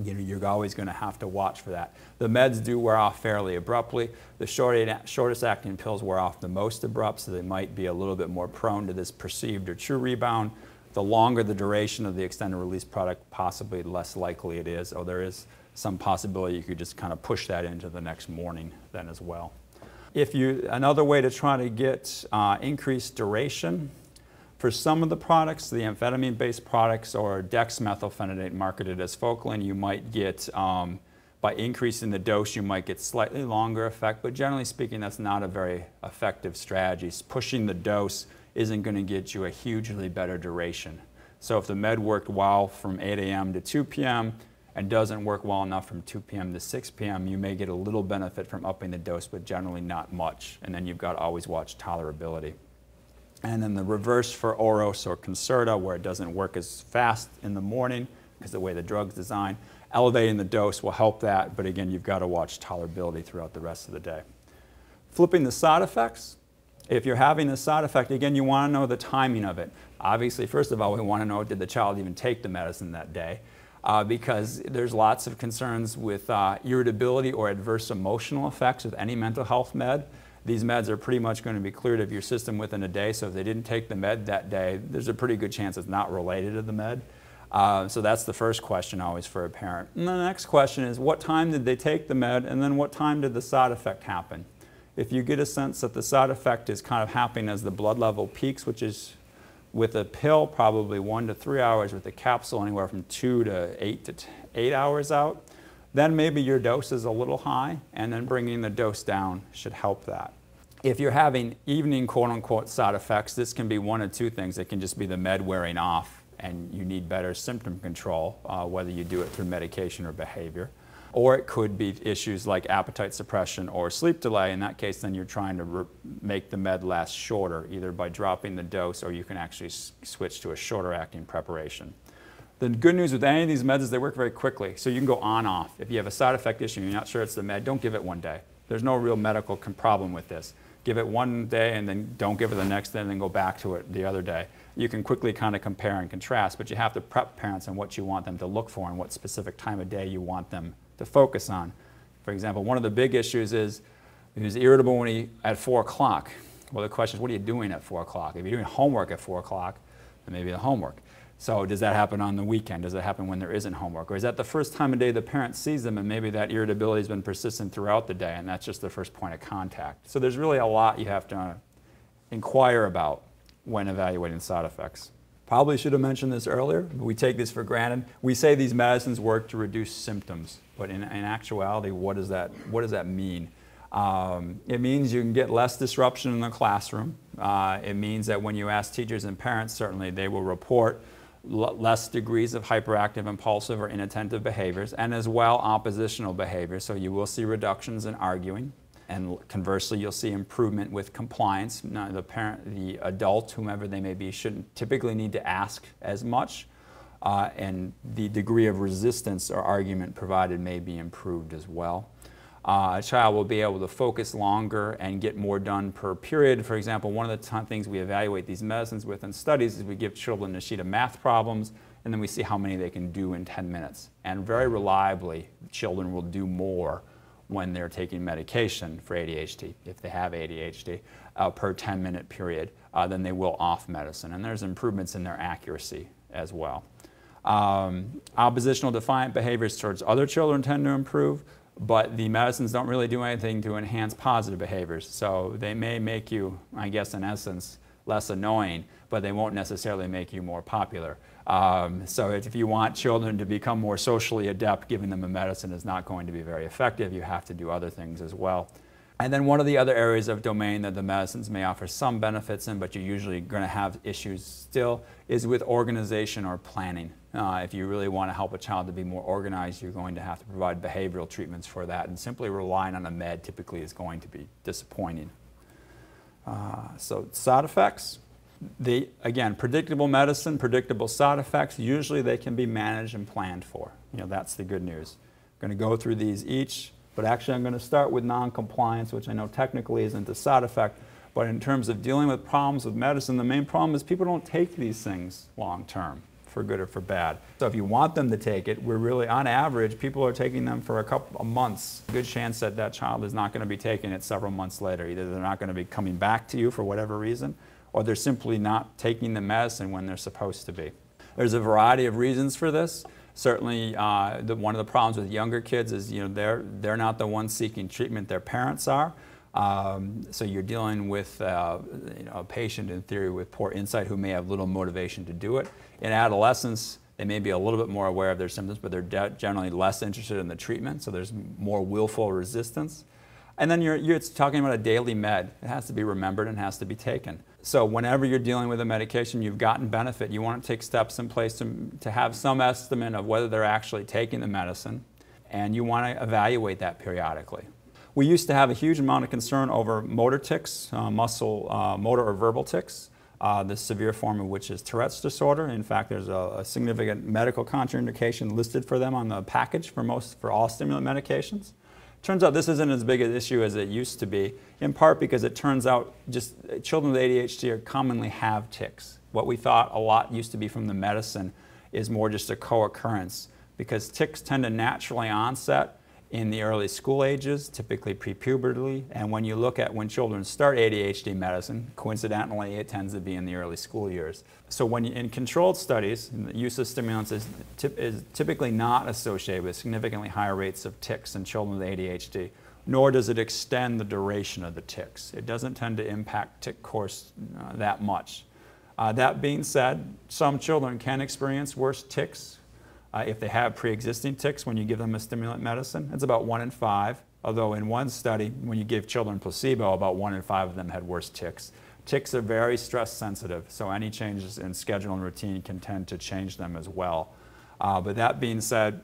you're always going to have to watch for that. The meds do wear off fairly abruptly. The shortest acting pills wear off the most abrupt, so they might be a little bit more prone to this perceived or true rebound. The longer the duration of the extended release product, possibly less likely it is, or there is some possibility you could just kind of push that into the next morning then as well. Another way to try to get increased duration, for some of the products, the amphetamine-based products or l-methylphenidate marketed as Focalin, you might get, by increasing the dose, you might get slightly longer effect, but generally speaking, that's not a very effective strategy. Pushing the dose isn't going to get you a hugely better duration. So if the med worked well from 8 a.m. to 2 p.m. and doesn't work well enough from 2 p.m. to 6 p.m., you may get a little benefit from upping the dose, but generally not much. And then you've got to always watch tolerability. And then the reverse for Oros or Concerta, where it doesn't work as fast in the morning because the way the drug's designed. Elevating the dose will help that, but again, you've got to watch tolerability throughout the rest of the day. Flipping the side effects. If you're having a side effect, again, you want to know the timing of it. Obviously, first of all, we want to know, did the child even take the medicine that day? Because there's lots of concerns with irritability or adverse emotional effects with any mental health med. These meds are pretty much going to be cleared of your system within a day, so if they didn't take the med that day, there's a pretty good chance it's not related to the med. So that's the first question always for a parent. And the next question is, what time did they take the med, and then what time did the side effect happen? If you get a sense that the side effect is kind of happening as the blood level peaks, which is with a pill probably 1 to 3 hours, with a capsule anywhere from 2 to 8 hours out, then maybe your dose is a little high, and then bringing the dose down should help that. If you're having evening quote-unquote side effects, this can be one of two things. It can just be the med wearing off and you need better symptom control, whether you do it through medication or behavior. Or it could be issues like appetite suppression or sleep delay. In that case, then you're trying to make the med last shorter, either by dropping the dose, or you can actually switch to a shorter acting preparation. The good news with any of these meds is they work very quickly, so you can go on-off. If you have a side effect issue and you're not sure it's the med, don't give it one day. There's no real medical problem with this. Give it one day and then don't give it the next day and then go back to it the other day. You can quickly kind of compare and contrast, but you have to prep parents on what you want them to look for and what specific time of day you want them to focus on. For example, one of the big issues is he was irritable at 4 o'clock. Well, the question is, what are you doing at 4 o'clock? If you're doing homework at 4 o'clock, then maybe the homework. So does that happen on the weekend? Does it happen when there isn't homework? Or is that the first time of day the parent sees them and maybe that irritability has been persistent throughout the day and that's just the first point of contact? So there's really a lot you have to inquire about when evaluating side effects. Probably should have mentioned this earlier, but we take this for granted. We say these medicines work to reduce symptoms, but in actuality, what does that mean? It means you can get less disruption in the classroom. It means that when you ask teachers and parents, certainly they will report less degrees of hyperactive, impulsive, or inattentive behaviors, and as well oppositional behaviors. So you will see reductions in arguing, and conversely you'll see improvement with compliance. Now, the adult, whomever they may be, shouldn't typically need to ask as much, and the degree of resistance or argument provided may be improved as well. A child will be able to focus longer and get more done per period. For example, one of the things we evaluate these medicines with in studies is we give children a sheet of math problems. and then we see how many they can do in 10 minutes. And very reliably, children will do more when they're taking medication for ADHD, if they have ADHD, per 10-minute period than they will off medicine. And there's improvements in their accuracy as well. Oppositional defiant behaviors towards other children tend to improve, but the medicines don't really do anything to enhance positive behaviors. So they may make you, I guess in essence, less annoying, but they won't necessarily make you more popular. So if you want children to become more socially adept, giving them a medicine is not going to be very effective. You have to do other things as well. And then one of the other areas of domain that the medicines may offer some benefits in, but you're usually going to have issues still, is with organization or planning. If you really want to help a child to be more organized, you're going to have to provide behavioral treatments for that, and simply relying on a med typically is going to be disappointing. So side effects. Again, predictable medicine, predictable side effects, usually they can be managed and planned for. That's the good news. I'm going to go through these each, but actually I'm going to start with non-compliance, which I know technically isn't a side effect, but in terms of dealing with problems with medicine, the main problem is people don't take these things long term, for good or for bad. So if you want them to take it, we're really, on average, people are taking them for a couple of months. Good chance that that child is not going to be taking it several months later. Either they're not going to be coming back to you for whatever reason, or they're simply not taking the medicine when they're supposed to be. There's a variety of reasons for this. Certainly, one of the problems with younger kids is they're not the ones seeking treatment, their parents are. So you're dealing with a patient, in theory, with poor insight who may have little motivation to do it. In adolescence, they may be a little bit more aware of their symptoms, but they're generally less interested in the treatment, so there's more willful resistance. And then you're talking about a daily med. It has to be remembered and has to be taken. So whenever you're dealing with a medication, you've gotten benefit, you want to take steps in place to have some estimate of whether they're actually taking the medicine, and you want to evaluate that periodically. We used to have a huge amount of concern over motor tics, motor or verbal tics, the severe form of which is Tourette's disorder. In fact, there's a significant medical contraindication listed for them on the package for all stimulant medications. Turns out this isn't as big an issue as it used to be, in part because it turns out just children with ADHD commonly have tics. What we thought a lot used to be from the medicine is more just a co-occurrence, because tics tend to naturally onset in the early school ages, typically pre-pubertally, and when you look at when children start ADHD medicine, coincidentally it tends to be in the early school years. So when in controlled studies, the use of stimulants is typically not associated with significantly higher rates of tics in children with ADHD, nor does it extend the duration of the tics. It doesn't tend to impact tic course that much. That being said, some children can experience worse tics if they have pre-existing tics when you give them a stimulant medicine. It's about 1 in 5, although in one study, when you give children placebo, about 1 in 5 of them had worse tics. Tics are very stress sensitive, so any changes in schedule and routine can tend to change them as well. But that being said,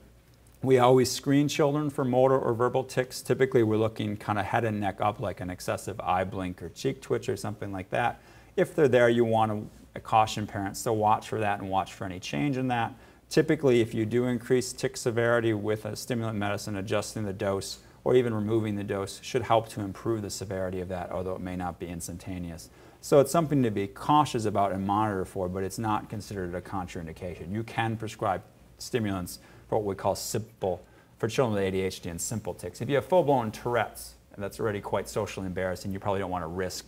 we always screen children for motor or verbal tics. Typically we're looking kind of head and neck up, like an excessive eye blink or cheek twitch or something like that. If they're there, you want to caution parents to watch for that and watch for any change in that. Typically, if you do increase tic severity with a stimulant medicine, adjusting the dose or even removing the dose should help to improve the severity of that, although it may not be instantaneous. So it's something to be cautious about and monitor for, but it's not considered a contraindication. You can prescribe stimulants for what we call simple, for children with ADHD and simple tics. If you have full-blown Tourette's, that's already quite socially embarrassing, you probably don't want to risk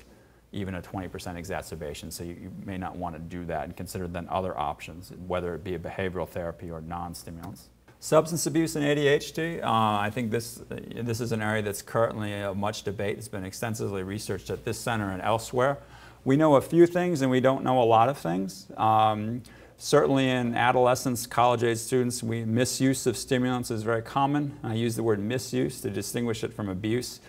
even a 20% exacerbation, so you may not want to do that and consider then other options, whether it be a behavioral therapy or non-stimulants. Substance abuse and ADHD, I think this is an area that's currently much debate. It's been extensively researched at this center and elsewhere. We know a few things and we don't know a lot of things. Certainly in adolescents, college-age students, misuse of stimulants is very common. I use the word misuse to distinguish it from abuse.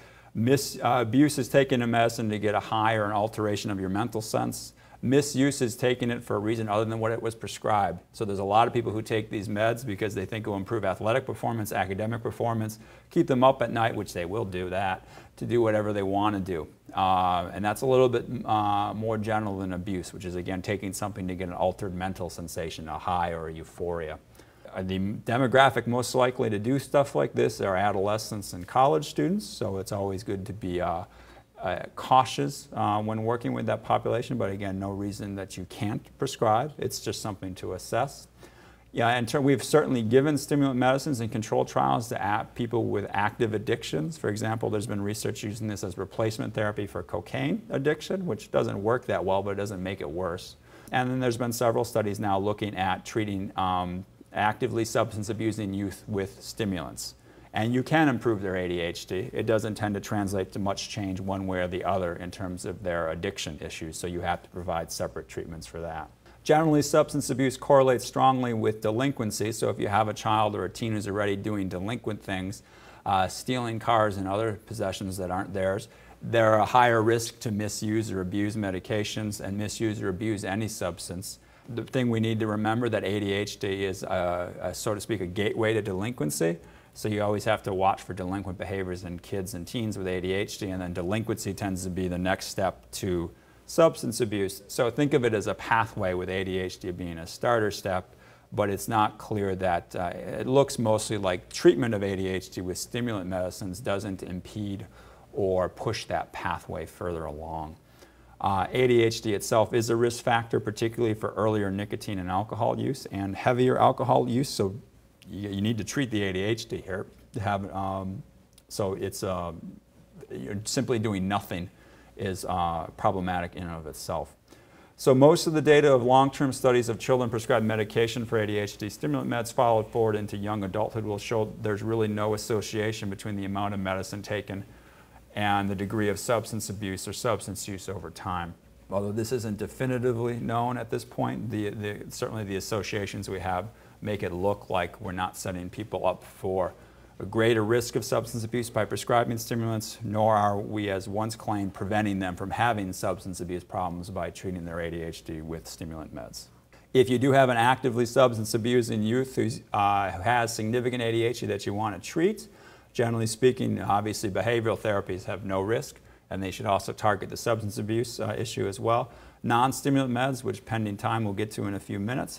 Abuse is taking a medicine to get a high or an alteration of your mental sense. Misuse is taking it for a reason other than what it was prescribed. So there's a lot of people who take these meds because they think it will improve athletic performance, academic performance, keep them up at night, which they will do that, to do whatever they want to do. And that's a little bit more general than abuse, which is again taking something to get an altered mental sensation, a high or a euphoria. The demographic most likely to do stuff like this are adolescents and college students, so it's always good to be cautious when working with that population, but again, no reason that you can't prescribe. It's just something to assess. Yeah, and we've certainly given stimulant medicines in controlled trials to people with active addictions. For example, there's been research using this as replacement therapy for cocaine addiction, which doesn't work that well, but it doesn't make it worse. And then there's been several studies now looking at treating actively substance abusing youth with stimulants. And you can improve their ADHD. It doesn't tend to translate to much change one way or the other in terms of their addiction issues, so you have to provide separate treatments for that. Generally, substance abuse correlates strongly with delinquency, so if you have a child or a teen who's already doing delinquent things, stealing cars and other possessions that aren't theirs, they're a higher risk to misuse or abuse medications and misuse or abuse any substance. The thing we need to remember that ADHD is, so to speak, a gateway to delinquency. So you always have to watch for delinquent behaviors in kids and teens with ADHD, and then delinquency tends to be the next step to substance abuse. So think of it as a pathway, with ADHD being a starter step, but it's not clear that it looks mostly like treatment of ADHD with stimulant medicines doesn't impede or push that pathway further along. ADHD itself is a risk factor, particularly for earlier nicotine and alcohol use and heavier alcohol use, so you need to treat the ADHD here. So it's simply doing nothing is problematic in and of itself. So most of the data of long-term studies of children prescribed medication for ADHD stimulant meds followed forward into young adulthood will show there's really no association between the amount of medicine taken and the degree of substance abuse or substance use over time. Although this isn't definitively known at this point, certainly the associations we have make it look like we're not setting people up for a greater risk of substance abuse by prescribing stimulants, nor are we, as once claimed, preventing them from having substance abuse problems by treating their ADHD with stimulant meds. If you do have an actively substance abusing youth who has significant ADHD that you want to treat, generally speaking, obviously behavioral therapies have no risk, and they should also target the substance abuse issue as well. Non-stimulant meds, which pending time we'll get to in a few minutes,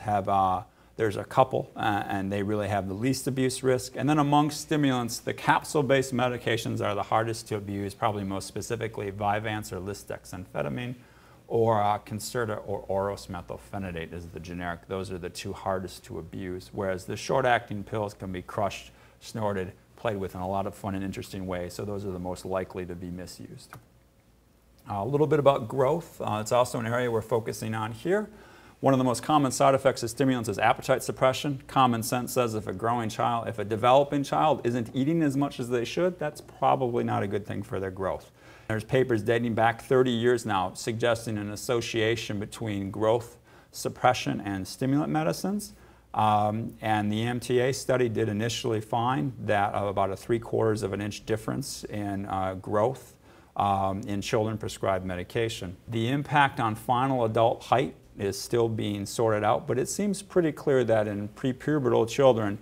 there's a couple, and they really have the least abuse risk. And then among stimulants, the capsule-based medications are the hardest to abuse, probably most specifically Vyvanse or lisdexamfetamine, or Concerta or l-methylphenidate is the generic. Those are the two hardest to abuse, whereas the short-acting pills can be crushed, snorted, played with in a lot of fun and interesting ways, so those are the most likely to be misused. A little bit about growth. It's also an area we're focusing on here. One of the most common side effects of stimulants is appetite suppression. Common sense says if a developing child isn't eating as much as they should, that's probably not a good thing for their growth. There's papers dating back 30 years now suggesting an association between growth suppression and stimulant medicines. And the MTA study did initially find that about a 3/4 of an inch difference in growth in children prescribed medication. The impact on final adult height is still being sorted out, but it seems pretty clear that in prepubertal children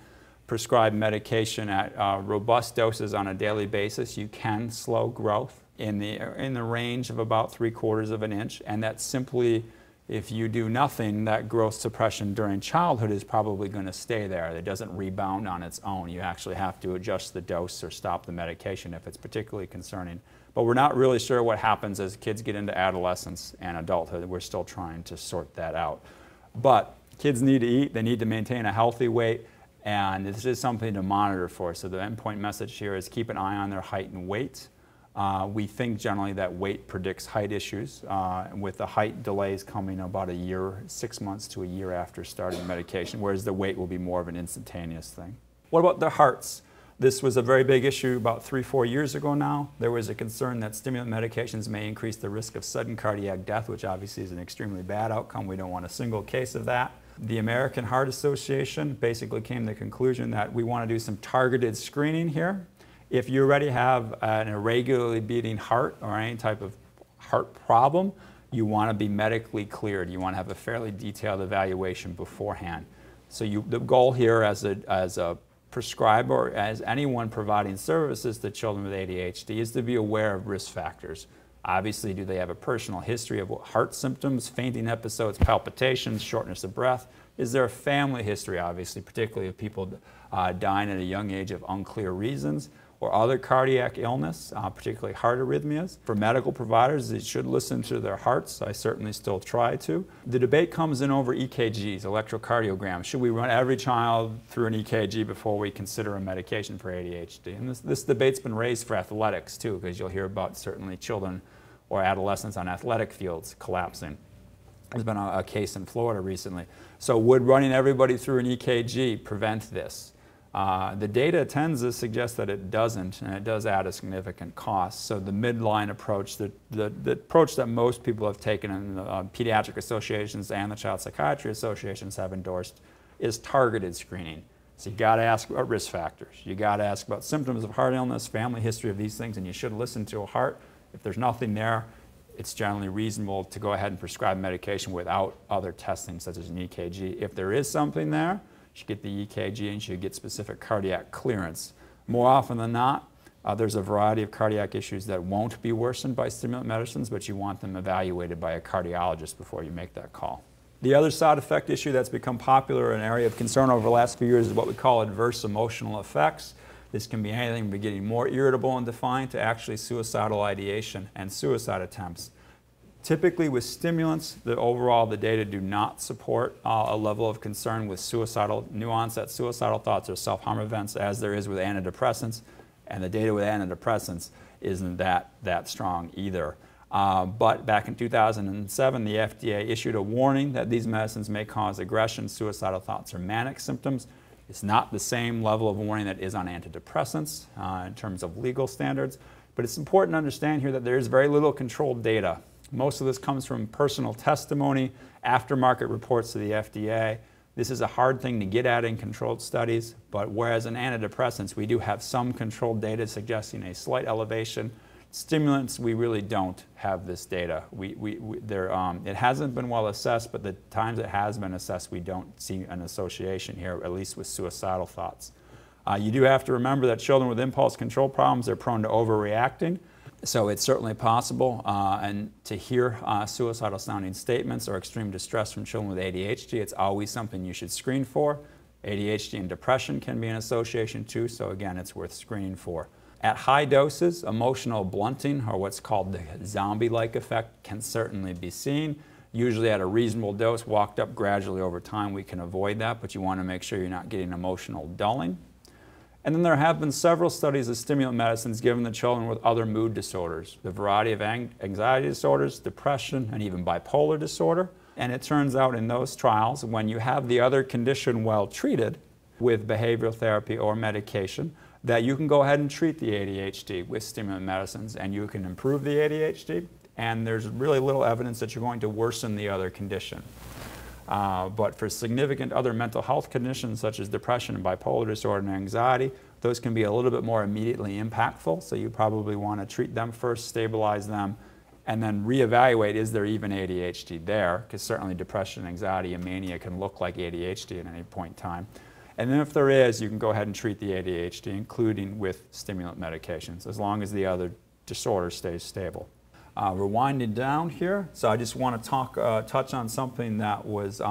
prescribed medication at robust doses on a daily basis, you can slow growth in the range of about 3/4 of an inch, and that simply, if you do nothing, that growth suppression during childhood is probably going to stay there. It doesn't rebound on its own. You actually have to adjust the dose or stop the medication if it's particularly concerning. But we're not really sure what happens as kids get into adolescence and adulthood. We're still trying to sort that out. But kids need to eat, they need to maintain a healthy weight, and this is something to monitor for. So the endpoint message here is keep an eye on their height and weight. We think generally that weight predicts height issues, with the height delays coming about a year, 6 months to a year after starting medication, whereas the weight will be more of an instantaneous thing. What about their hearts? This was a very big issue about 3-4 years ago now. There was a concern that stimulant medications may increase the risk of sudden cardiac death, which obviously is an extremely bad outcome. We don't want a single case of that. The American Heart Association basically came to the conclusion that we want to do some targeted screening here. If you already have an irregularly beating heart or any type of heart problem, you want to be medically cleared. You want to have a fairly detailed evaluation beforehand. So the goal here as a prescriber, as anyone providing services to children with ADHD, is to be aware of risk factors. Obviously, do they have a personal history of heart symptoms, fainting episodes, palpitations, shortness of breath? Is there a family history, obviously, particularly of people dying at a young age of unclear reasons? or other cardiac illness, particularly heart arrhythmias. For medical providers, they should listen to their hearts. I certainly still try to. The debate comes in over EKGs, electrocardiograms. Should we run every child through an EKG before we consider a medication for ADHD? And this debate's been raised for athletics too, because you'll hear about certainly children or adolescents on athletic fields collapsing. There's been a case in Florida recently. So would running everybody through an EKG prevent this? The data tends to suggest that it doesn't, and it does add a significant cost. So the midline approach, the approach that most people have taken and the pediatric associations and the child psychiatry associations have endorsed is targeted screening. So you got to ask about risk factors. You got to ask about symptoms of heart illness, family history of these things, and you should listen to a heart. If there's nothing there, it's generally reasonable to go ahead and prescribe medication without other testing, such as an EKG. If there is something there, you should get the EKG and you should get specific cardiac clearance. More often than not, there's a variety of cardiac issues that won't be worsened by stimulant medicines, but you want them evaluated by a cardiologist before you make that call. The other side effect issue that's become popular, an area of concern over the last few years, is what we call adverse emotional effects. This can be anything from getting more irritable and defiant to actually suicidal ideation and suicide attempts. Typically with stimulants, the data do not support a level of concern with new onset suicidal thoughts or self-harm events as there is with antidepressants, and the data with antidepressants isn't that strong either. But back in 2007, the FDA issued a warning that these medicines may cause aggression, suicidal thoughts, or manic symptoms. It's not the same level of warning that is on antidepressants in terms of legal standards, but it's important to understand here that there is very little controlled data. Most of this comes from personal testimony, aftermarket reports to the FDA. This is a hard thing to get at in controlled studies, but whereas in antidepressants we do have some controlled data suggesting a slight elevation, stimulants we really don't have this data. It hasn't been well assessed, but the times it has been assessed we don't see an association here, at least with suicidal thoughts. You do have to remember that children with impulse control problems are prone to overreacting. So it's certainly possible and to hear suicidal sounding statements or extreme distress from children with ADHD. It's always something you should screen for. ADHD and depression can be an association too, so again, it's worth screening for. At high doses, emotional blunting, or what's called the zombie-like effect, can certainly be seen. Usually at a reasonable dose, walked up gradually over time, we can avoid that, but you want to make sure you're not getting emotional dulling. And then there have been several studies of stimulant medicines given to children with other mood disorders, the variety of anxiety disorders, depression, and even bipolar disorder. And it turns out in those trials, when you have the other condition well treated with behavioral therapy or medication, that you can go ahead and treat the ADHD with stimulant medicines and you can improve the ADHD, and there's really little evidence that you're going to worsen the other condition. But for significant other mental health conditions such as depression and bipolar disorder and anxiety, those can be a little bit more immediately impactful, so you probably want to treat them first, stabilize them, and then reevaluate, is there even ADHD there? Because certainly depression, anxiety, and mania can look like ADHD at any point in time. And then if there is, you can go ahead and treat the ADHD, including with stimulant medications, as long as the other disorder stays stable. We're winding down here, so I just want to touch on something that was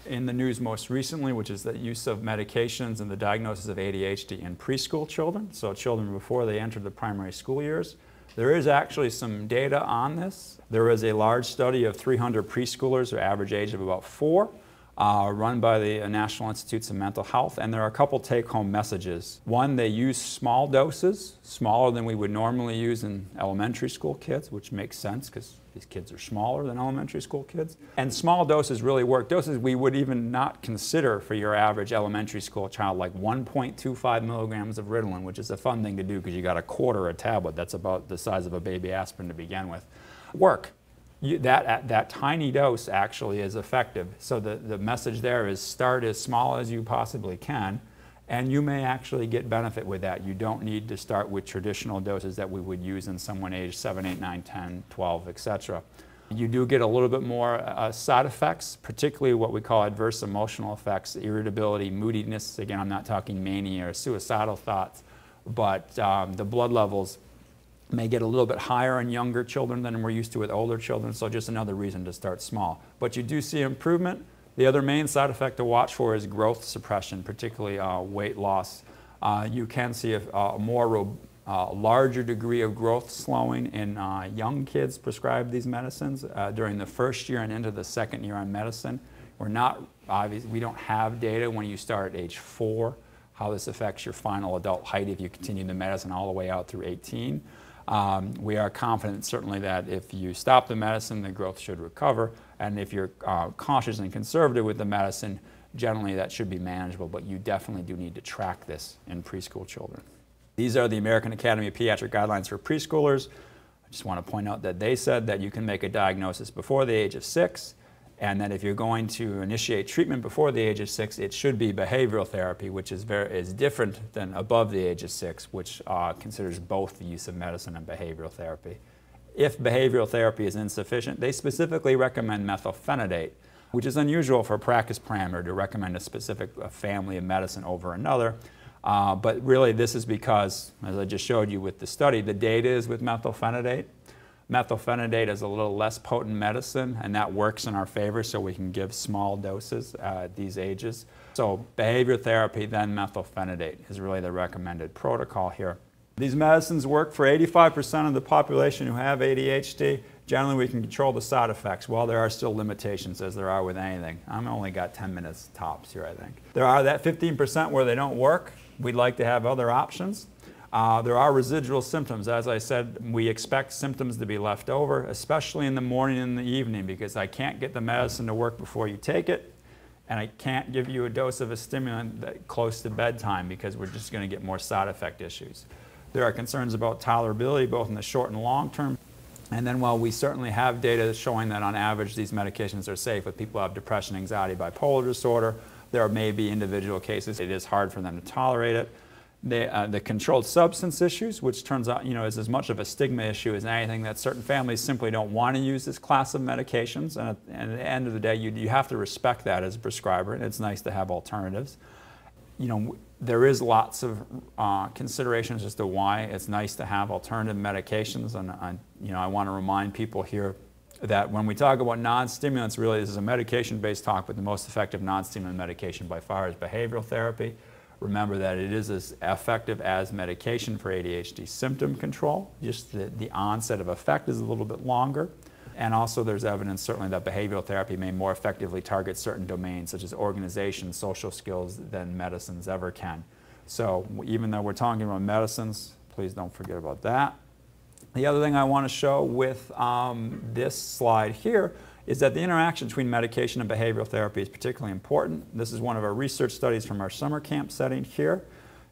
in the news most recently, which is the use of medications and the diagnosis of ADHD in preschool children, so children before they enter the primary school years. There is actually some data on this. There was a large study of 300 preschoolers, their average age of about 4, run by the National Institutes of Mental Health, and there are a couple take-home messages. One, they use small doses, smaller than we would normally use in elementary school kids, which makes sense because these kids are smaller than elementary school kids. And small doses really work. Doses we would even not consider for your average elementary school child, like 1.25 milligrams of Ritalin, which is a fun thing to do because you got a quarter a tablet. That's about the size of a baby aspirin to begin with. Work. That tiny dose actually is effective. So the message there is start as small as you possibly can, and you may actually get benefit with that. You don't need to start with traditional doses that we would use in someone aged 7, 8, 9, 10, 12, etc. You do get a little bit more side effects, particularly what we call adverse emotional effects, irritability, moodiness. Again, I'm not talking mania or suicidal thoughts, but the blood levels may get a little bit higher in younger children than we're used to with older children, so just another reason to start small. But you do see improvement. The other main side effect to watch for is growth suppression, particularly weight loss. You can see a larger degree of growth slowing in young kids prescribed these medicines during the first year and into the second year on medicine. We don't have data when you start at age 4, how this affects your final adult height if you continue the medicine all the way out through 18. We are confident certainly that if you stop the medicine, the growth should recover, and if you're cautious and conservative with the medicine, generally that should be manageable, but you definitely do need to track this in preschool children. These are the American Academy of Pediatric Guidelines for preschoolers. I just want to point out that they said that you can make a diagnosis before the age of 6, and that if you're going to initiate treatment before the age of 6, it should be behavioral therapy, which is different than above the age of 6, which considers both the use of medicine and behavioral therapy. If behavioral therapy is insufficient, they specifically recommend methylphenidate, which is unusual for a practice parameter to recommend a specific family of medicine over another. But really this is because, as I just showed you with the study, the data is with methylphenidate. Methylphenidate is a little less potent medicine, and that works in our favor, so we can give small doses at these ages. So behavior therapy, then methylphenidate is really the recommended protocol here. These medicines work for 85% of the population who have ADHD. Generally, we can control the side effects. Well, there are still limitations, as there are with anything. I've only got 10 minutes tops here, I think. There are that 15% where they don't work. We'd like to have other options. There are residual symptoms. As I said, we expect symptoms to be left over, especially in the morning and the evening, because I can't get the medicine to work before you take it, and I can't give you a dose of a stimulant close to bedtime because we're just going to get more side effect issues. There are concerns about tolerability, both in the short and long term. And then while we certainly have data showing that on average these medications are safe with people who have depression, anxiety, bipolar disorder, there may be individual cases it is hard for them to tolerate it. The controlled substance issues, which turns out is as much of a stigma issue as anything, that certain families simply don't want to use this class of medications, and at the end of the day you have to respect that as a prescriber, and it's nice to have alternatives. There is lots of considerations as to why it's nice to have alternative medications, and I want to remind people here that when we talk about non-stimulants, really this is a medication-based talk, but the most effective non-stimulant medication by far is behavioral therapy. Remember that it is as effective as medication for ADHD symptom control, just the onset of effect is a little bit longer. And also there's evidence certainly that behavioral therapy may more effectively target certain domains such as organization, social skills than medicines ever can. So even though we're talking about medicines, please don't forget about that. The other thing I want to show with this slide here is that the interaction between medication and behavioral therapy is particularly important. This is one of our research studies from our summer camp setting here.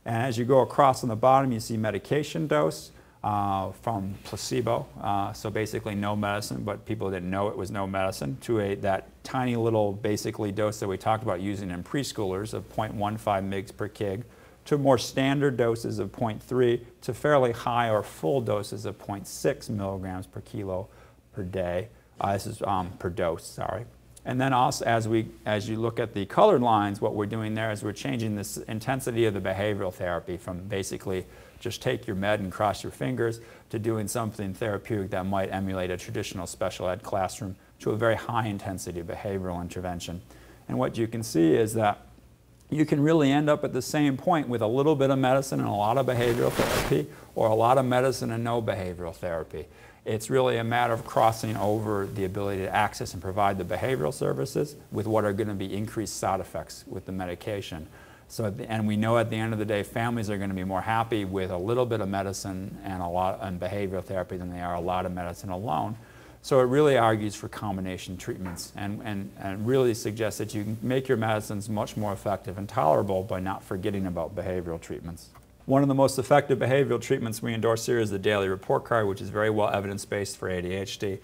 And as you go across on the bottom, you see medication dose from placebo, so basically no medicine, but people didn't know it was no medicine, to that tiny little basically dose that we talked about using in preschoolers of 0.15 mg per kg, to more standard doses of 0.3, to fairly high or full doses of 0.6 milligrams per kilo per day. This is per dose, sorry. And then also as you look at the colored lines, what we're doing there is we're changing this intensity of the behavioral therapy from basically just take your med and cross your fingers to doing something therapeutic that might emulate a traditional special ed classroom to a very high intensity behavioral intervention. And what you can see is that you can really end up at the same point with a little bit of medicine and a lot of behavioral therapy, or a lot of medicine and no behavioral therapy. It's really a matter of crossing over the ability to access and provide the behavioral services with what are going to be increased side effects with the medication. So, and we know at the end of the day, families are going to be more happy with a little bit of medicine and behavioral therapy than they are a lot of medicine alone. So it really argues for combination treatments and really suggests that you can make your medicines much more effective and tolerable by not forgetting about behavioral treatments. One of the most effective behavioral treatments we endorse here is the daily report card, which is very well evidence-based for ADHD.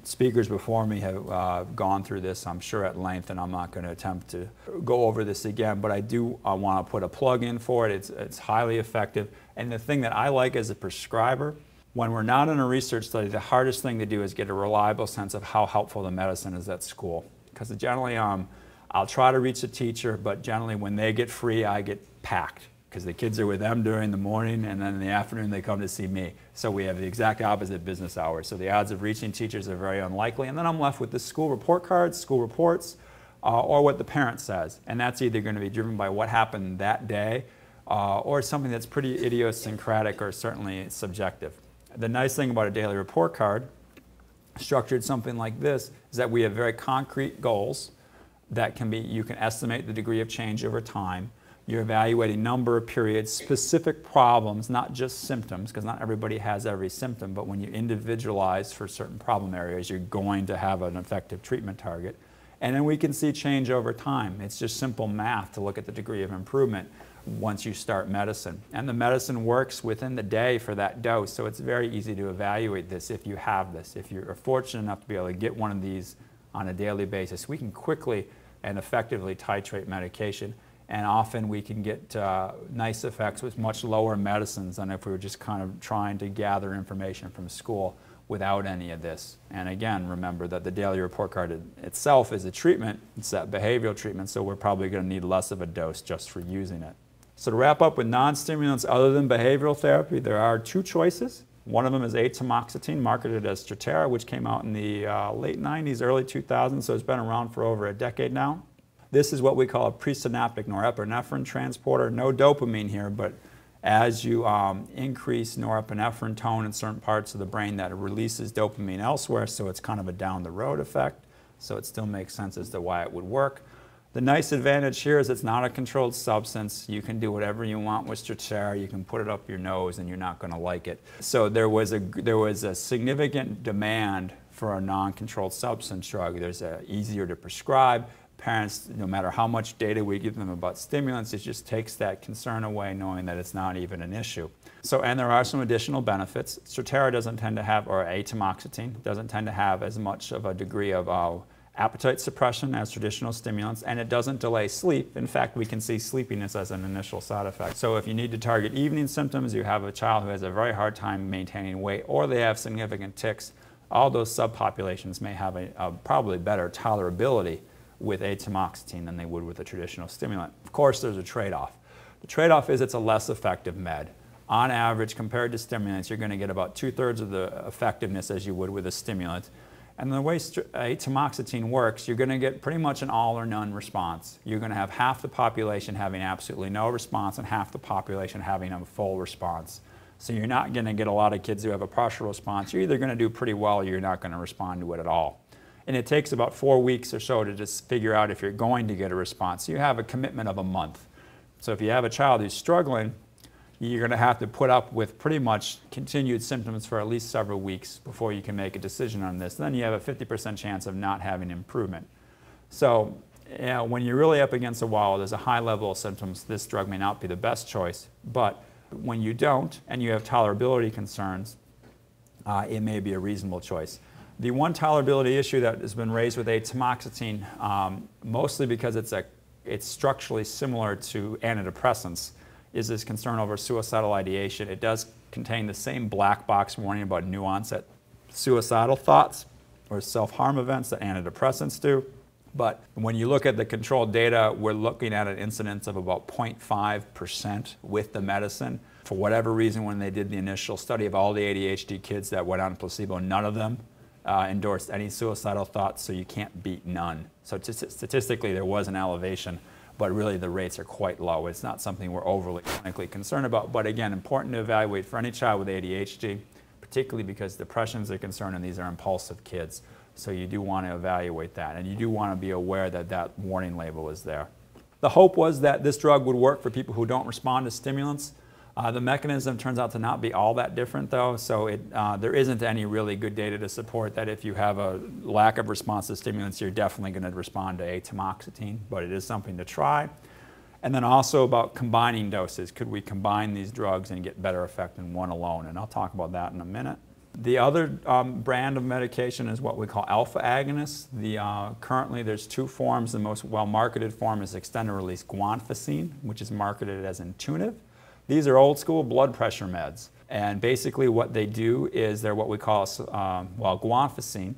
Speakers before me have gone through this, I'm sure, at length, and I'm not going to attempt to go over this again, but I do want to put a plug in for it. It's highly effective. And the thing that I like as a prescriber, when we're not in a research study, the hardest thing to do is get a reliable sense of how helpful the medicine is at school. Because generally, I'll try to reach the teacher, but generally when they get free, I get packed. Because the kids are with them during the morning, and then in the afternoon they come to see me. So we have the exact opposite business hours. So the odds of reaching teachers are very unlikely. And then I'm left with the school report cards, school reports, or what the parent says. And that's either going to be driven by what happened that day, or something that's pretty idiosyncratic or certainly subjective. The nice thing about a daily report card, structured something like this, is that we have very concrete goals that can be, you can estimate the degree of change over time. You're evaluating number of periods, specific problems, not just symptoms, because not everybody has every symptom, but when you individualize for certain problem areas, you're going to have an effective treatment target. And then we can see change over time. It's just simple math to look at the degree of improvement once you start medicine. And the medicine works within the day for that dose, so it's very easy to evaluate this if you have this. If you're fortunate enough to be able to get one of these on a daily basis, we can quickly and effectively titrate medication. And often we can get nice effects with much lower medicines than if we were just kind of trying to gather information from school without any of this. And again, remember that the daily report card itself is a treatment. It's that behavioral treatment, so we're probably going to need less of a dose just for using it. So to wrap up with non-stimulants other than behavioral therapy, there are two choices. One of them is atomoxetine, marketed as Strattera, which came out in the late 90s, early 2000s, so it's been around for over a decade now. This is what we call a presynaptic norepinephrine transporter. No dopamine here, but as you increase norepinephrine tone in certain parts of the brain, that releases dopamine elsewhere, so it's kind of a down-the-road effect. So it still makes sense as to why it would work. The nice advantage here is it's not a controlled substance. You can do whatever you want with Strattera. You can put it up your nose and you're not going to like it. So there was a significant demand for a non-controlled substance drug. There's easier to prescribe. Parents, no matter how much data we give them about stimulants, it just takes that concern away knowing that it's not even an issue. So, and there are some additional benefits. Strattera doesn't tend to have, or atomoxetine, doesn't tend to have as much of a degree of appetite suppression as traditional stimulants, and it doesn't delay sleep. In fact, we can see sleepiness as an initial side effect. So if you need to target evening symptoms, you have a child who has a very hard time maintaining weight, or they have significant tics, all those subpopulations may have a probably better tolerability with atomoxetine than they would with a traditional stimulant. Of course, there's a trade-off. The trade-off is it's a less effective med. On average, compared to stimulants, you're going to get about 2/3 of the effectiveness as you would with a stimulant. And the way atomoxetine works, you're going to get pretty much an all or none response. You're going to have half the population having absolutely no response and half the population having a full response. So you're not going to get a lot of kids who have a partial response. You're either going to do pretty well or you're not going to respond to it at all. And it takes about 4 weeks or so to just figure out if you're going to get a response. So you have a commitment of a month. So if you have a child who's struggling, you're going to have to put up with pretty much continued symptoms for at least several weeks before you can make a decision on this. Then you have a 50% chance of not having improvement. So when you're really up against a wall, there's a high level of symptoms, this drug may not be the best choice. But when you don't and you have tolerability concerns, it may be a reasonable choice. The one tolerability issue that has been raised with atomoxetine, mostly because it's structurally similar to antidepressants, is this concern over suicidal ideation. It does contain the same black box warning about new onset suicidal thoughts or self-harm events that antidepressants do. But when you look at the controlled data, we're looking at an incidence of about 0.5% with the medicine. For whatever reason, when they did the initial study of all the ADHD kids that went on placebo, none of them endorsed any suicidal thoughts, so you can't beat none. So statistically, there was an elevation, but really the rates are quite low. It's not something we're overly clinically concerned about, but again, important to evaluate for any child with ADHD, particularly because depression's a concern and these are impulsive kids. So you do want to evaluate that, and you do want to be aware that that warning label is there. The hope was that this drug would work for people who don't respond to stimulants. The mechanism turns out to not be all that different, though, so there isn't any really good data to support that if you have a lack of response to stimulants, you're definitely going to respond to atomoxetine, but it is something to try. And then also about combining doses. Could we combine these drugs and get better effect in one alone? And I'll talk about that in a minute. The other brand of medication is what we call alpha agonists. Currently there's two forms. The most well-marketed form is extended-release guanfacine, which is marketed as Intuniv. These are old school blood pressure meds, and basically what they do is they're what we call, guanfacine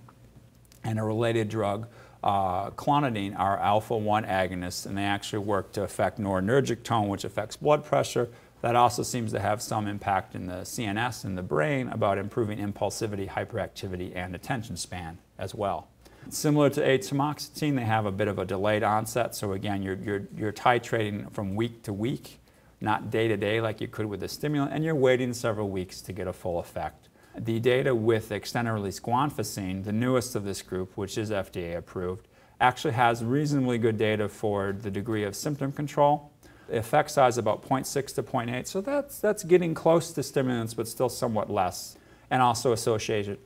and a related drug, clonidine, are alpha-1 agonists, and they actually work to affect noradrenergic tone, which affects blood pressure. That also seems to have some impact in the CNS in the brain about improving impulsivity, hyperactivity, and attention span as well. Similar to atomoxetine, they have a bit of a delayed onset, so again, you're titrating from week to week. not day to day like you could with a stimulant, and you're waiting several weeks to get a full effect. The data with extended-release guanfacine, the newest of this group, which is FDA approved, actually has reasonably good data for the degree of symptom control. The effect size about 0.6 to 0.8, so that's getting close to stimulants, but still somewhat less, and also associated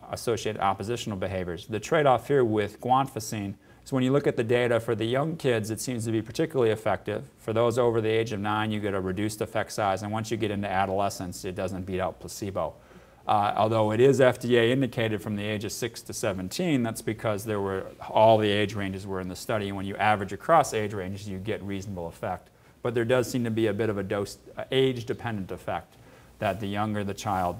oppositional behaviors. The trade-off here with guanfacine is when you look at the data for the young kids, it seems to be particularly effective. For those over the age of 9, you get a reduced effect size, and once you get into adolescence, it doesn't beat out placebo. Although it is FDA indicated from the age of 6 to 17, that's because all the age ranges were in the study, and when you average across age ranges, you get reasonable effect. But there does seem to be a bit of a age-dependent effect, that the younger the child,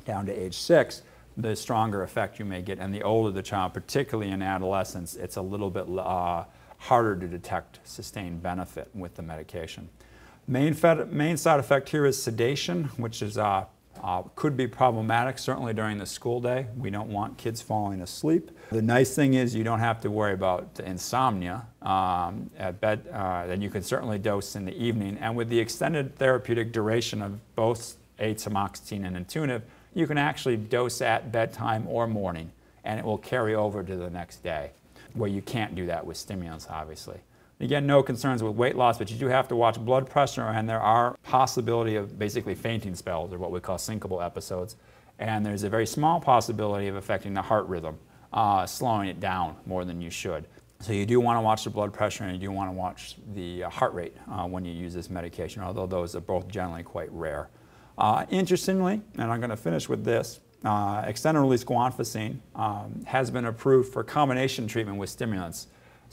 down to age 6, the stronger effect you may get, and the older the child, particularly in adolescence, it's a little bit harder to detect sustained benefit with the medication. Main side effect here is sedation, which is could be problematic, certainly during the school day. We don't want kids falling asleep. The nice thing is you don't have to worry about the insomnia at bed, then you can certainly dose in the evening. And with the extended therapeutic duration of both atomoxetine and Intuniv, you can actually dose at bedtime or morning, and it will carry over to the next day, where you can't do that with stimulants, obviously. Again, no concerns with weight loss, but you do have to watch blood pressure, and there are possibility of basically fainting spells, or what we call syncopal episodes. And there's a very small possibility of affecting the heart rhythm, slowing it down more than you should. So you do want to watch the blood pressure, and you do want to watch the heart rate when you use this medication, although those are both generally quite rare. Interestingly, and I'm going to finish with this, extended-release guanfacine has been approved for combination treatment with stimulants.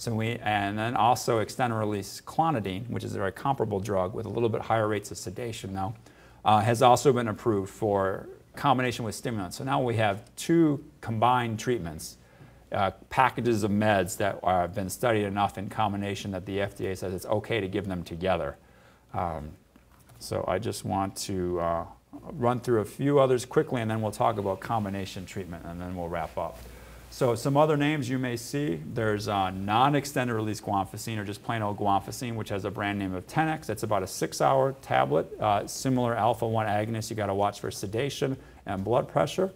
And then also extended-release clonidine, which is a very comparable drug with a little bit higher rates of sedation though, has also been approved for combination with stimulants. So now we have 2 combined treatments, packages of meds that have been studied enough in combination that the FDA says it's okay to give them together. So I just want to run through a few others quickly, and then we'll talk about combination treatment, and then we'll wrap up. So some other names you may see, there's non-extended release guanfacine, or just plain old guanfacine, which has a brand name of Tenex. It's about a 6-hour tablet, similar alpha-1 agonist. You got to watch for sedation and blood pressure,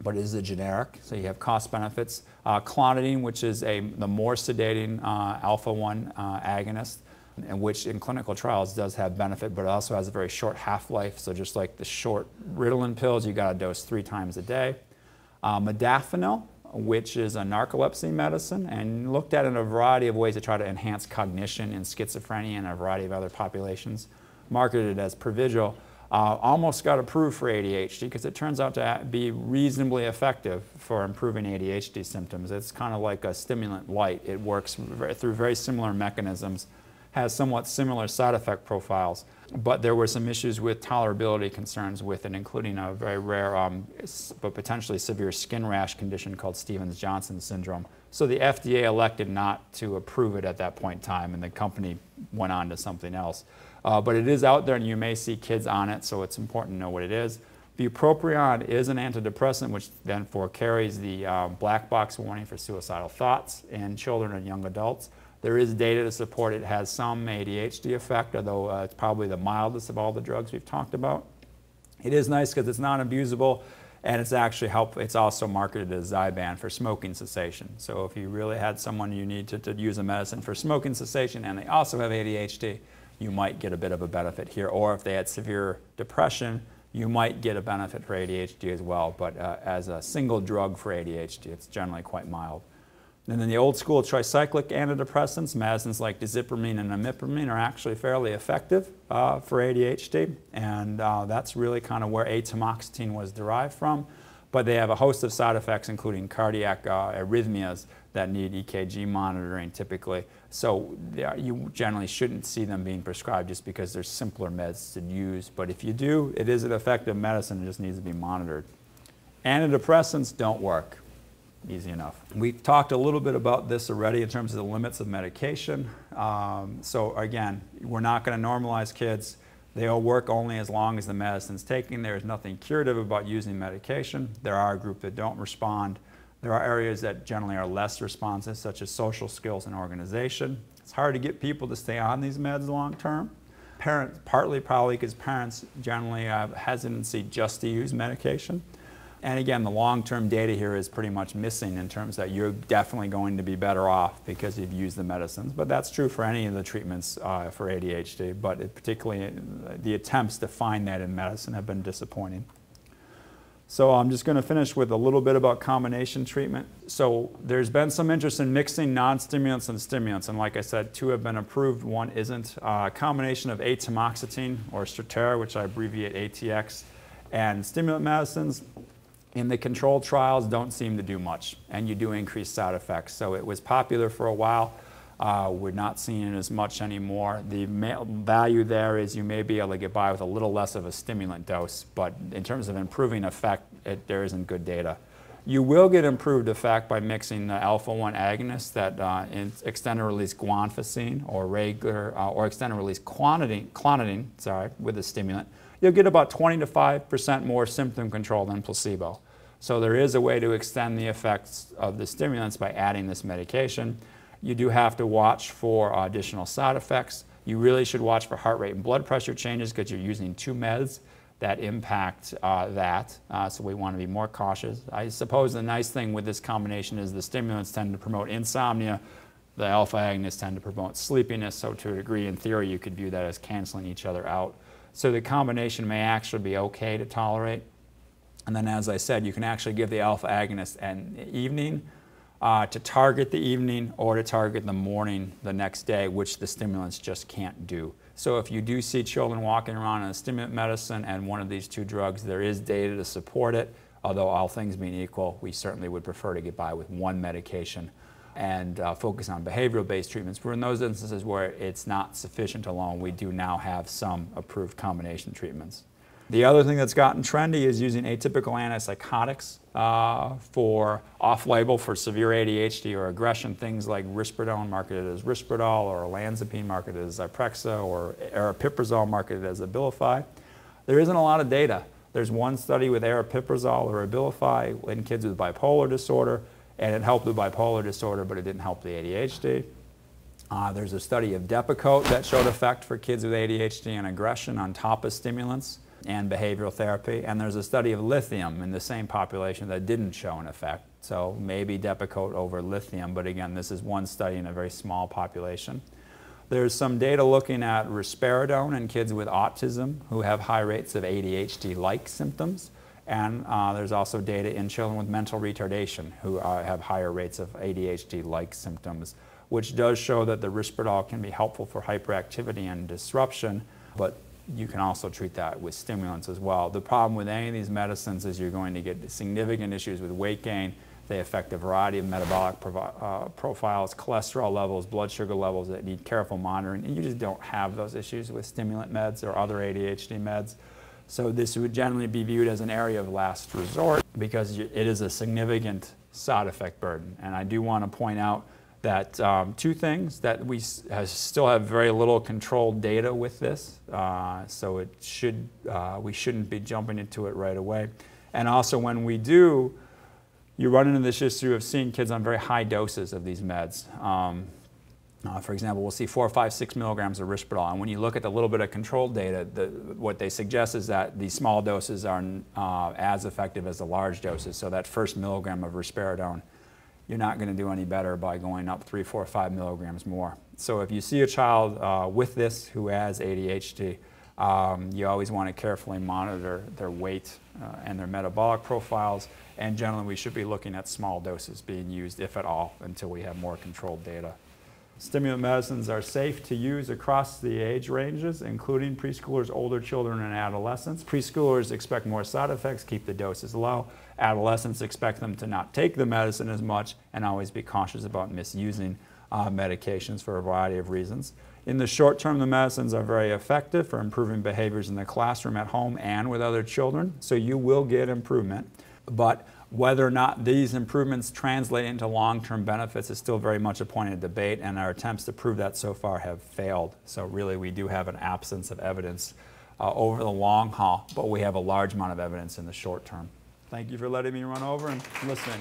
but it is a generic, so you have cost benefits. Clonidine, which is the more sedating alpha-1 agonist, and which in clinical trials does have benefit, but it also has a very short half-life. So just like the short Ritalin pills, you got to dose 3 times a day. Modafinil, which is a narcolepsy medicine, and looked at in a variety of ways to try to enhance cognition in schizophrenia and a variety of other populations. Marketed as Provigil, almost got approved for ADHD because it turns out to be reasonably effective for improving ADHD symptoms. It's kind of like a stimulant light. It works through very similar mechanisms, has somewhat similar side effect profiles, but there were some issues with tolerability concerns with it, including a very rare but potentially severe skin rash condition called Stevens-Johnson syndrome. So the FDA elected not to approve it at that point in time, and the company went on to something else. But it is out there, and you may see kids on it, so it's important to know what it is. Bupropion is an antidepressant, which then carries the black box warning for suicidal thoughts in children and young adults. There is data to support it has some ADHD effect, although it's probably the mildest of all the drugs we've talked about. It is nice because it's non-abusable, and it's actually it's also marketed as Zyban for smoking cessation. So if you really had someone you need to use a medicine for smoking cessation and they also have ADHD, you might get a bit of a benefit here. Or if they had severe depression, you might get a benefit for ADHD as well. But as a single drug for ADHD, it's generally quite mild. And then the old school tricyclic antidepressants, medicines like dizipramine and imipramine, are actually fairly effective for ADHD, and that's really kind of where atomoxetine was derived from. But they have a host of side effects, including cardiac arrhythmias that need EKG monitoring typically. So you generally shouldn't see them being prescribed just because they're simpler meds to use. But if you do, it is an effective medicine. It just needs to be monitored. Antidepressants don't work. Easy enough. We've talked a little bit about this already in terms of the limits of medication. So again, we're not going to normalize kids. They all work only as long as the medicine's taken. There is nothing curative about using medication. There are a group that don't respond. There are areas that generally are less responsive, such as social skills and organization. It's hard to get people to stay on these meds long term. partly probably because parents generally have hesitancy just to use medication. And again, the long-term data here is pretty much missing in terms that you're definitely going to be better off because you've used the medicines. But that's true for any of the treatments for ADHD, but particularly the attempts to find that in medicine have been disappointing. So I'm just going to finish with a little bit about combination treatment. So there's been some interest in mixing non-stimulants and stimulants, and like I said, 2 have been approved, 1 isn't. A combination of atamoxetine or Strattera, which I abbreviate ATX, and stimulant medicines in the controlled trials don't seem to do much, and you do increase side effects. So it was popular for a while. We're not seeing it as much anymore. The value there is you may be able to get by with a little less of a stimulant dose, but in terms of improving effect, there isn't good data. You will get improved effect by mixing the alpha-1 agonists that extended-release guanfacine or regular or extended-release clonidine, with the stimulant. You'll get about 20 to 5% more symptom control than placebo. So there is a way to extend the effects of the stimulants by adding this medication. You do have to watch for additional side effects. You really should watch for heart rate and blood pressure changes because you're using 2 meds that impact that. So we want to be more cautious. I suppose the nice thing with this combination is the stimulants tend to promote insomnia. The alpha agonists tend to promote sleepiness. So to a degree, in theory, you could view that as canceling each other out. So the combination may actually be okay to tolerate. And then, as I said, you can actually give the alpha agonist an evening to target the evening or to target the morning the next day, which the stimulants just can't do. So if you do see children walking around on a stimulant medicine and one of these 2 drugs, there is data to support it. Although all things being equal, we certainly would prefer to get by with 1 medication and focus on behavioral-based treatments. For in those instances where it's not sufficient alone, we do now have some approved combination treatments. The other thing that's gotten trendy is using atypical antipsychotics for off-label for severe ADHD or aggression, things like risperidone marketed as Risperdal or olanzapine marketed as Zyprexa or aripiprazole marketed as Abilify. There isn't a lot of data. There's 1 study with aripiprazole or Abilify in kids with bipolar disorder, and it helped with bipolar disorder, but it didn't help the ADHD. There's a study of Depakote that showed effect for kids with ADHD and aggression on top of stimulants and behavioral therapy. And there's a study of lithium in the same population that didn't show an effect. So maybe Depakote over lithium, but again, this is 1 study in a very small population. There's some data looking at risperidone in kids with autism who have high rates of ADHD-like symptoms. And there's also data in children with mental retardation who have higher rates of ADHD-like symptoms, which does show that the Risperdal can be helpful for hyperactivity and disruption, but you can also treat that with stimulants as well. The problem with any of these medicines is you're going to get significant issues with weight gain. They affect a variety of metabolic profiles, cholesterol levels, blood sugar levels that need careful monitoring, and you just don't have those issues with stimulant meds or other ADHD meds. So this would generally be viewed as an area of last resort because it is a significant side effect burden. And I do want to point out that 2 things, that we still have very little controlled data with this, so we shouldn't be jumping into it right away. And also when we do, you run into this issue of seeing kids on very high doses of these meds. For example, we'll see 4, 5, 6 milligrams of Risperdal, and when you look at the little bit of controlled data, what they suggest is that these small doses are as effective as the large doses. So that first milligram of risperidone, you're not going to do any better by going up 3, 4, 5 milligrams more. So if you see a child with this who has ADHD, you always want to carefully monitor their weight and their metabolic profiles, and generally we should be looking at small doses being used, if at all, until we have more controlled data. Stimulant medicines are safe to use across the age ranges, including preschoolers, older children, and adolescents. Preschoolers expect more side effects, keep the doses low. Adolescents expect them to not take the medicine as much and always be cautious about misusing medications for a variety of reasons. In the short term, the medicines are very effective for improving behaviors in the classroom, at home, and with other children, so you will get improvement. But whether or not these improvements translate into long-term benefits is still very much a point of debate, and our attempts to prove that so far have failed. So really we do have an absence of evidence over the long haul, but we have a large amount of evidence in the short term. Thank you for letting me run over and listening.